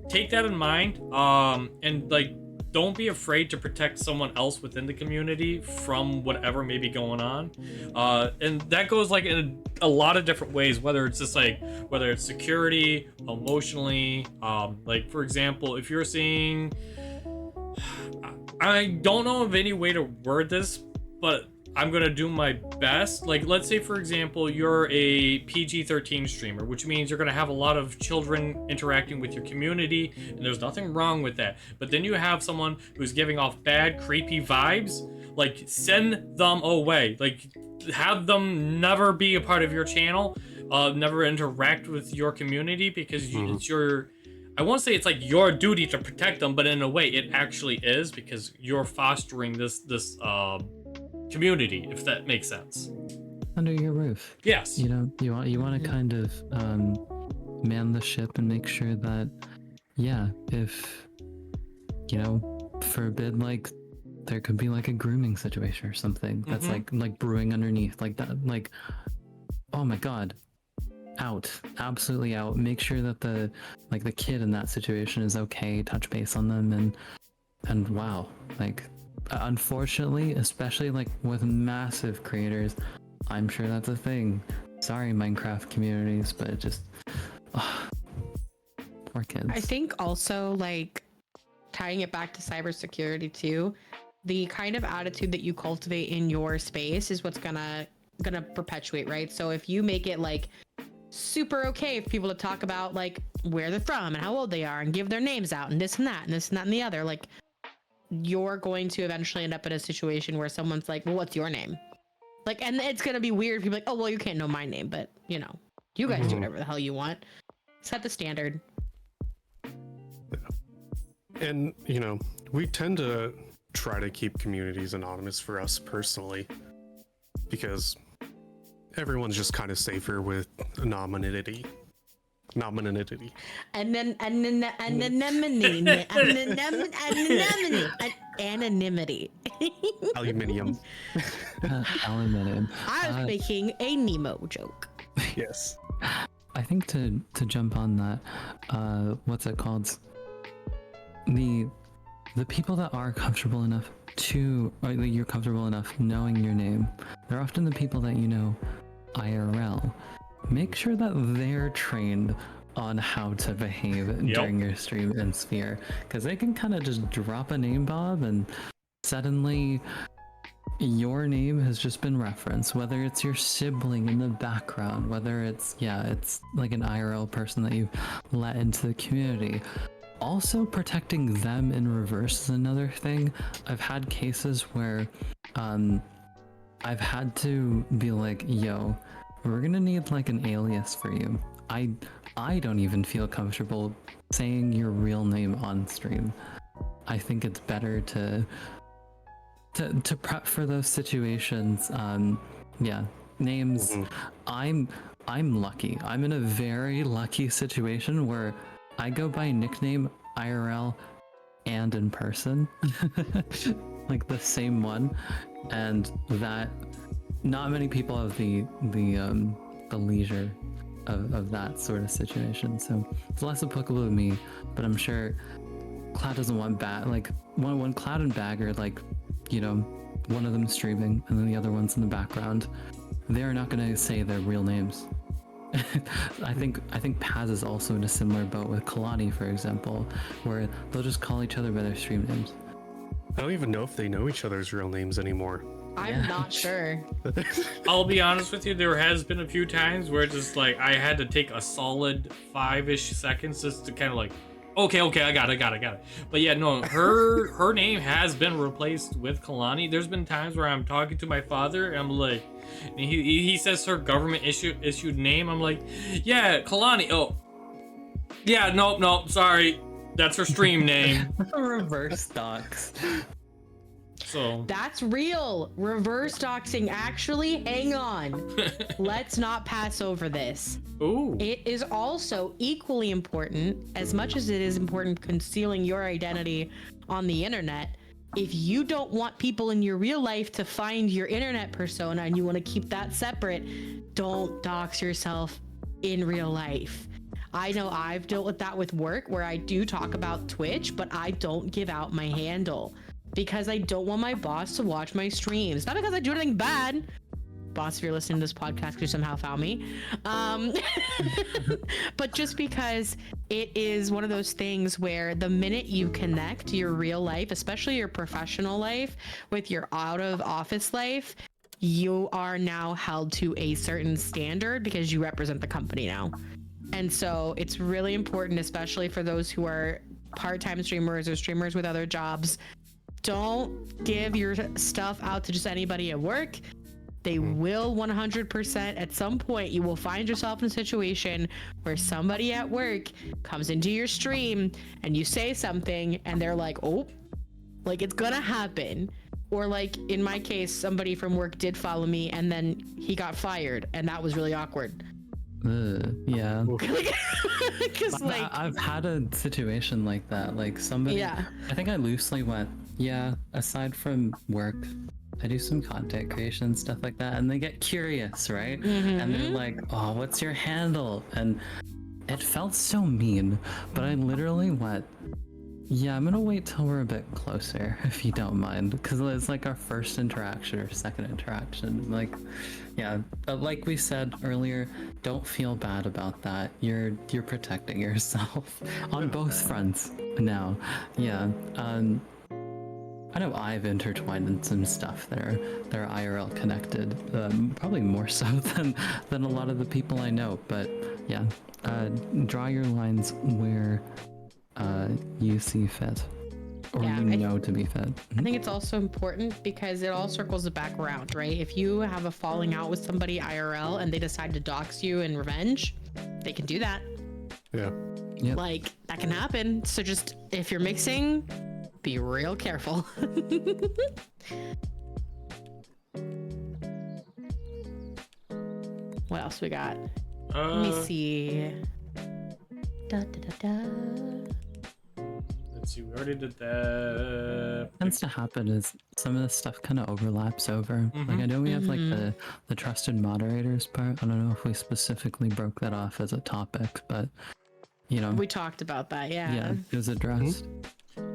take that in mind, and like, don't be afraid to protect someone else within the community from whatever may be going on. And that goes like in a lot of different ways, whether it's security, emotionally, like for example, if you're seeing, I don't know of any way to word this, but I'm gonna do my best. Like, let's say, for example, you're a PG-13 streamer, which means you're gonna have a lot of children interacting with your community, and there's nothing wrong with that. But then you have someone who's giving off bad, creepy vibes. Like, send them away. Like, have them never be a part of your channel, never interact with your community, because it's your... I won't say it's like your duty to protect them, but in a way, it actually is, because you're fostering this community, if that makes sense. Under your roof. Yes. You know, you want to kind of man the ship and make sure that, yeah, if, you know, forbid, like, there could be like a grooming situation or something that's like brewing underneath, like that, like, oh my god, out, absolutely out. Make sure that the kid in that situation is okay. Touch base on them, and wow, like, unfortunately, especially like with massive creators, I'm sure that's a thing. Sorry, Minecraft communities, but it just, poor kids. I think also, like, tying it back to cybersecurity too, the kind of attitude that you cultivate in your space is what's gonna perpetuate, right? So if you make it like super okay for people to talk about like where they're from and how old they are and give their names out and this and that and this and that and the other, like, you're going to eventually end up in a situation where someone's like, well, what's your name? Like, and it's gonna be weird. People are like, oh, well, you can't know my name, but you know, you guys do whatever the hell you want. Set the standard. And, you know, we tend to try to keep communities anonymous for us personally, because everyone's just kind of safer with anonymity. Anonymity. Aluminium. Aluminium. I was making a Nemo joke. Yes. I think to jump on that, what's it called? The people that are comfortable enough to, or that you're comfortable enough knowing your name, they're often the people that you know IRL. Make sure that they're trained on how to behave during your stream and sphere, because they can kind of just drop a name, Bob, and suddenly your name has just been referenced, whether it's your sibling in the background, whether it's like an IRL person that you let into the community. Also, protecting them in reverse is another thing. I've had cases where I've had to be like, yo, we're gonna need like an alias for you. I don't even feel comfortable saying your real name on stream. I think it's better to prep for those situations. Names. I'm lucky. I'm in a very lucky situation where I go by nickname IRL and in person, like the same one, and that not many people have the leisure of that sort of situation. So it's less applicable to me, but I'm sure Cloud doesn't want like when Cloud and Bag are like, you know, one of them streaming and then the other one's in the background, they're not going to say their real names. I think Paz is also in a similar boat with Kalani, for example, where they'll just call each other by their stream names. I don't even know if they know each other's real names anymore. I'm not sure. I'll be honest with you, there has been a few times where just like I had to take a solid 5-ish seconds just to kind of like, okay, I got it. But yeah, no, her name has been replaced with Kalani. There's been times where I'm talking to my father and I'm like, and he says her government issued name. I'm like, yeah, Kalani. Oh, yeah, nope, sorry, that's her stream name. Reverse docs. So That's real. Reverse doxing. Actually, hang on. Let's not pass over this. ooh, It is also equally important, as much as it is important concealing your identity on the internet. If you don't want people in your real life to find your internet persona and you want to keep that separate, don't dox yourself in real life. I know I've dealt with that with work, where I do talk about Twitch, but I don't give out my handle because I don't want my boss to watch my streams. Not because I do anything bad, boss, if you're listening to this podcast, you somehow found me. But just because it is one of those things where the minute you connect your real life, especially your professional life, with your out of office life, you are now held to a certain standard because you represent the company now. And so it's really important, especially for those who are part-time streamers or streamers with other jobs. Don't give your stuff out to just anybody at work. They will 100% at some point, you will find yourself in a situation where somebody at work comes into your stream and you say something and they're like, oh, like it's gonna happen. Or like in my case, somebody from work did follow me and then he got fired and that was really awkward. Yeah. Because like I've had a situation like that. Like somebody, Yeah. I think I loosely went, yeah, aside from work, I do some content creation and stuff like that, and they get curious, right? And they're like, oh, what's your handle? And it felt so mean, but I literally went, yeah, I'm gonna wait till we're a bit closer, if you don't mind, because it's like our first interaction or second interaction. Like, yeah, but like we said earlier, don't feel bad about that. You're protecting yourself on both fronts now. Yeah. I know I've intertwined in some stuff that are IRL connected, probably more so than a lot of the people I know. But yeah, draw your lines where you see fit, or Yeah, you know to be fit. I think it's also important because it all circles back around, right? If you have a falling out with somebody IRL and they decide to dox you in revenge, they can do that. Yeah. Yep. Like, that can happen. So just, if you're mixing, be real careful. What else we got? Let me see. Da, da, da, da. Let's see, we already did that. Tends to happen is some of this stuff kind of overlaps over. Like I know we have like the trusted moderators part. I don't know if we specifically broke that off as a topic, but you know, We talked about that, yeah. yeah, it was addressed.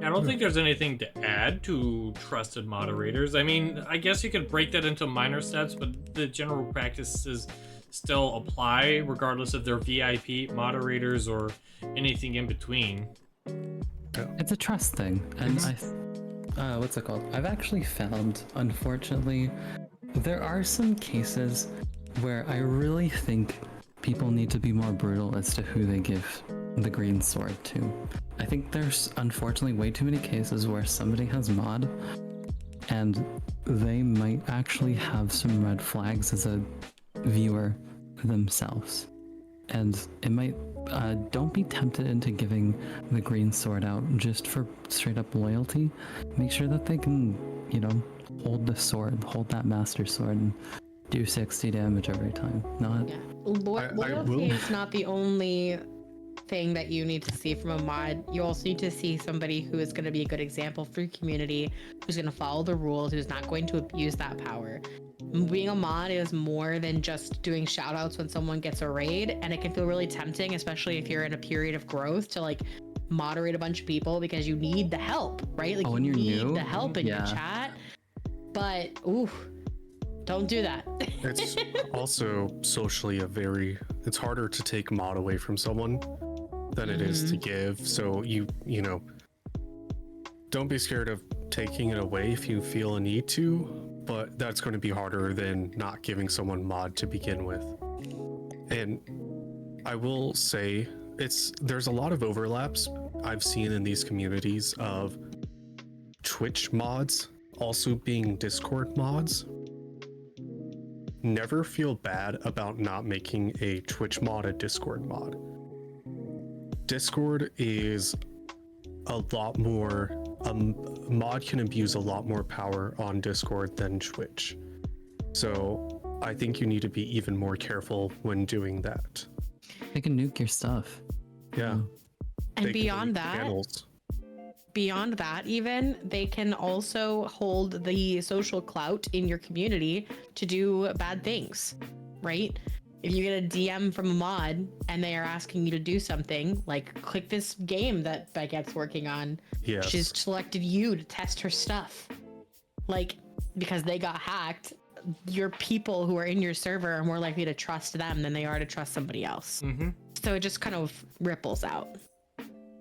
I don't think there's anything to add to trusted moderators. I mean, I guess you could break that into minor steps, but the general practices still apply regardless if they're VIP moderators or anything in between. It's a trust thing, and what's it called? I've actually found, unfortunately, there are some cases where I really think people need to be more brutal as to who they give the green sword to. I think there's unfortunately way too many cases where somebody has mod and they might actually have some red flags as a viewer themselves. And it might, don't be tempted into giving the green sword out just for straight up loyalty. Make sure that they can, you know, hold the sword, hold that master sword and do 60 damage every time. Not... Yeah. Loyalty is not the only thing that you need to see from a mod. You also need to see somebody who is going to be a good example for your community, who's going to follow the rules, who's not going to abuse that power. Being a mod is more than just doing shout outs when someone gets a raid, and it can feel really tempting, especially if you're in a period of growth, to like moderate a bunch of people because you need the help, right? Like when you you're need new? the help in your Yeah. chat. But ooh, don't do that. It's also socially it's harder to take mod away from someone than it is to give. So you know, don't be scared of taking it away if you feel a need to, but that's going to be harder than not giving someone mod to begin with. And I will say there's a lot of overlaps I've seen in these communities of Twitch mods also being Discord mods. Never feel bad about not making a Twitch mod a Discord mod. Discord is a lot more, a mod can abuse a lot more power on Discord than Twitch. So I think you need to be even more careful when doing that. They can nuke your stuff. Yeah. And They can beyond delete that, channels. beyond that even, they can also hold the social clout in your community to do bad things, right? If you get a DM from a mod and they are asking you to do something, like click this game that Baguette's working on, Yes. she's selected you to test her stuff. Like, because they got hacked, your people who are in your server are more likely to trust them than they are to trust somebody else. Mm-hmm. So it just kind of ripples out.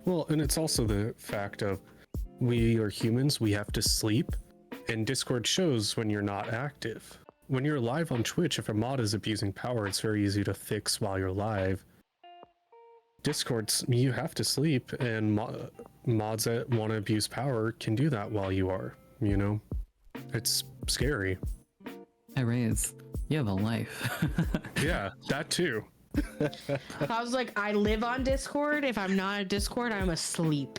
Well, and it's also the fact of we are humans, we have to sleep, and Discord shows when you're not active. When you're live on Twitch, if a mod is abusing power, it's very easy to fix while you're live. Discord's, you have to sleep, and mods that want to abuse power can do that while you are, you know? It's scary. Hey, Raze, you have a life. Yeah, that too. I was like, I live on Discord. If I'm not at Discord, I'm asleep.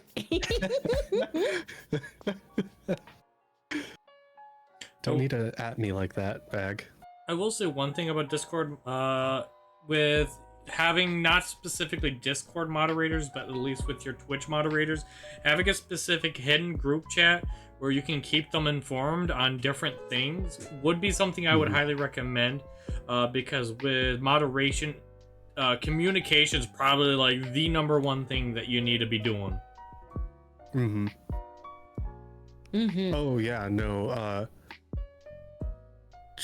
Don't need to at me like that, Bag. I will say one thing about Discord, with having not specifically Discord moderators, but at least with your Twitch moderators, having a specific hidden group chat where you can keep them informed on different things would be something I would highly recommend, because with moderation, communication is probably like the number one thing that you need to be doing. Mm-hmm. Mm-hmm. Oh yeah, no,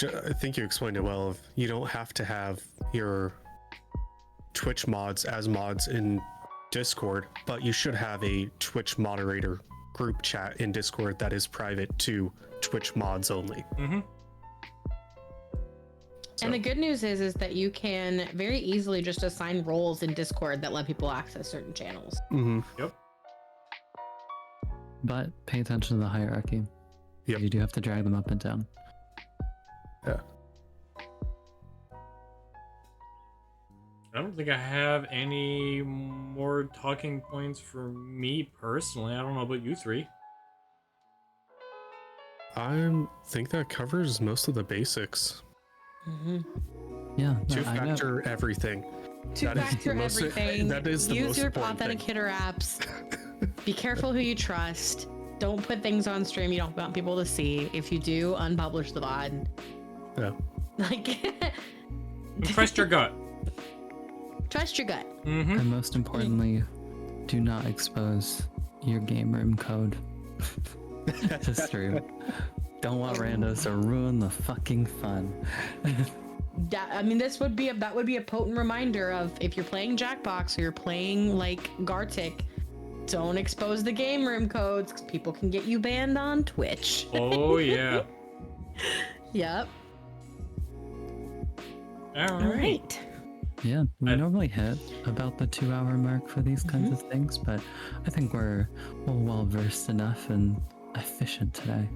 I think you explained it well. You don't have to have your Twitch mods as mods in Discord, but you should have a Twitch moderator group chat in Discord that is private to Twitch mods only. Mm-hmm. And the good news is that you can very easily just assign roles in Discord that let people access certain channels. Mm-hmm. Yep. But pay attention to the hierarchy. Yep. You do have to drag them up and down. Yeah. I don't think I have any more talking points for me personally. I don't know about you three. I think that covers most of the basics. Mm-hmm. Yeah. Two-factor everything. Two-factor everything. That is the Use most your important thing. Authenticator apps. Be careful who you trust. Don't put things on stream you don't want people to see. If you do, unpublish the VOD. Yeah. Like, Trust your gut. trust your gut. Mm-hmm. And most importantly, do not expose your game room code to stream. Don't want randos to ruin the fucking fun. I mean, that would be a potent reminder of if you're playing Jackbox or you're playing like Gartic, don't expose the game room codes because people can get you banned on Twitch. Oh yeah. Yep. All All right. right. Yeah, we normally hit about the 2-hour mark for these kinds of things, but I think we're well versed enough and efficient today.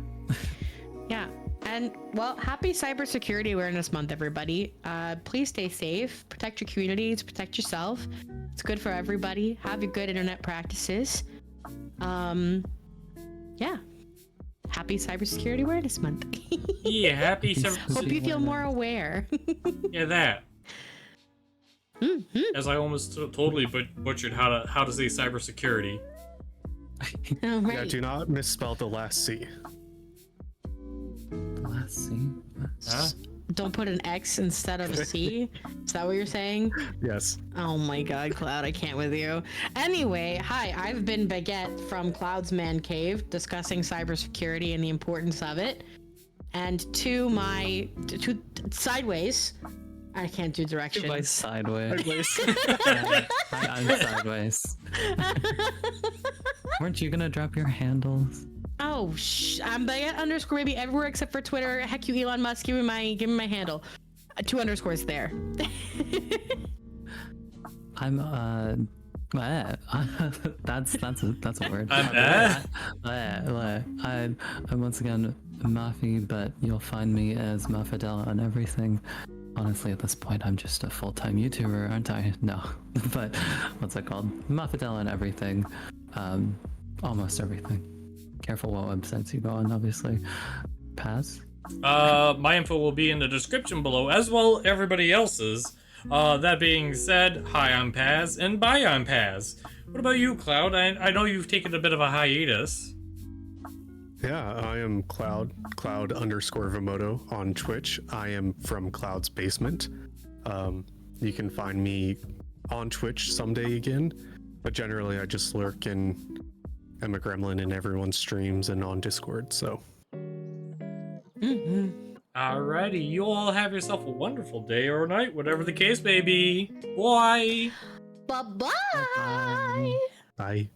Yeah. And well, happy Cybersecurity Awareness Month, everybody. Please stay safe, protect your communities, protect yourself. It's good for everybody. Have your good internet practices. Yeah. Happy Cybersecurity Awareness Month. Yeah, happy Hope you feel more aware. Yeah, that. Mm-hmm. As I almost totally butchered how to say cybersecurity. All right. Yeah, do not misspell the last C. Let's see. Huh? Don't put an X instead of a C. Is that what you're saying? Yes. Oh my god, Cloud, I can't with you. Anyway, hi, I've been Baguette from Cloud's Man Cave discussing cybersecurity and the importance of it. And to sideways, I can't do directions. By sideways. I'm sideways. Weren't you gonna drop your handles? Oh, I'm Baguette _ baby everywhere except for Twitter. Heck you, Elon Musk, give me my handle. 2 underscores there. I'm that's a word. I'm once again Mafi, but you'll find me as Mafidella on everything. Honestly, at this point, I'm just a full-time YouTuber, aren't I? No, but what's it called? Mafidella on everything, almost everything. Careful what websites you go on, obviously. Paz? My info will be in the description below, as well everybody else's. That being said, hi, I'm Paz, and bye, I'm Paz. What about you, Cloud? I know you've taken a bit of a hiatus. Yeah, I am Cloud _ Vomoto on Twitch. I am from Cloud's Basement. You can find me on Twitch someday again, but generally I just lurk and am a gremlin in everyone's streams and on Discord, so. Alrighty, you all have yourself a wonderful day or night, whatever the case may be. Bye. Bye-bye. Bye. Bye.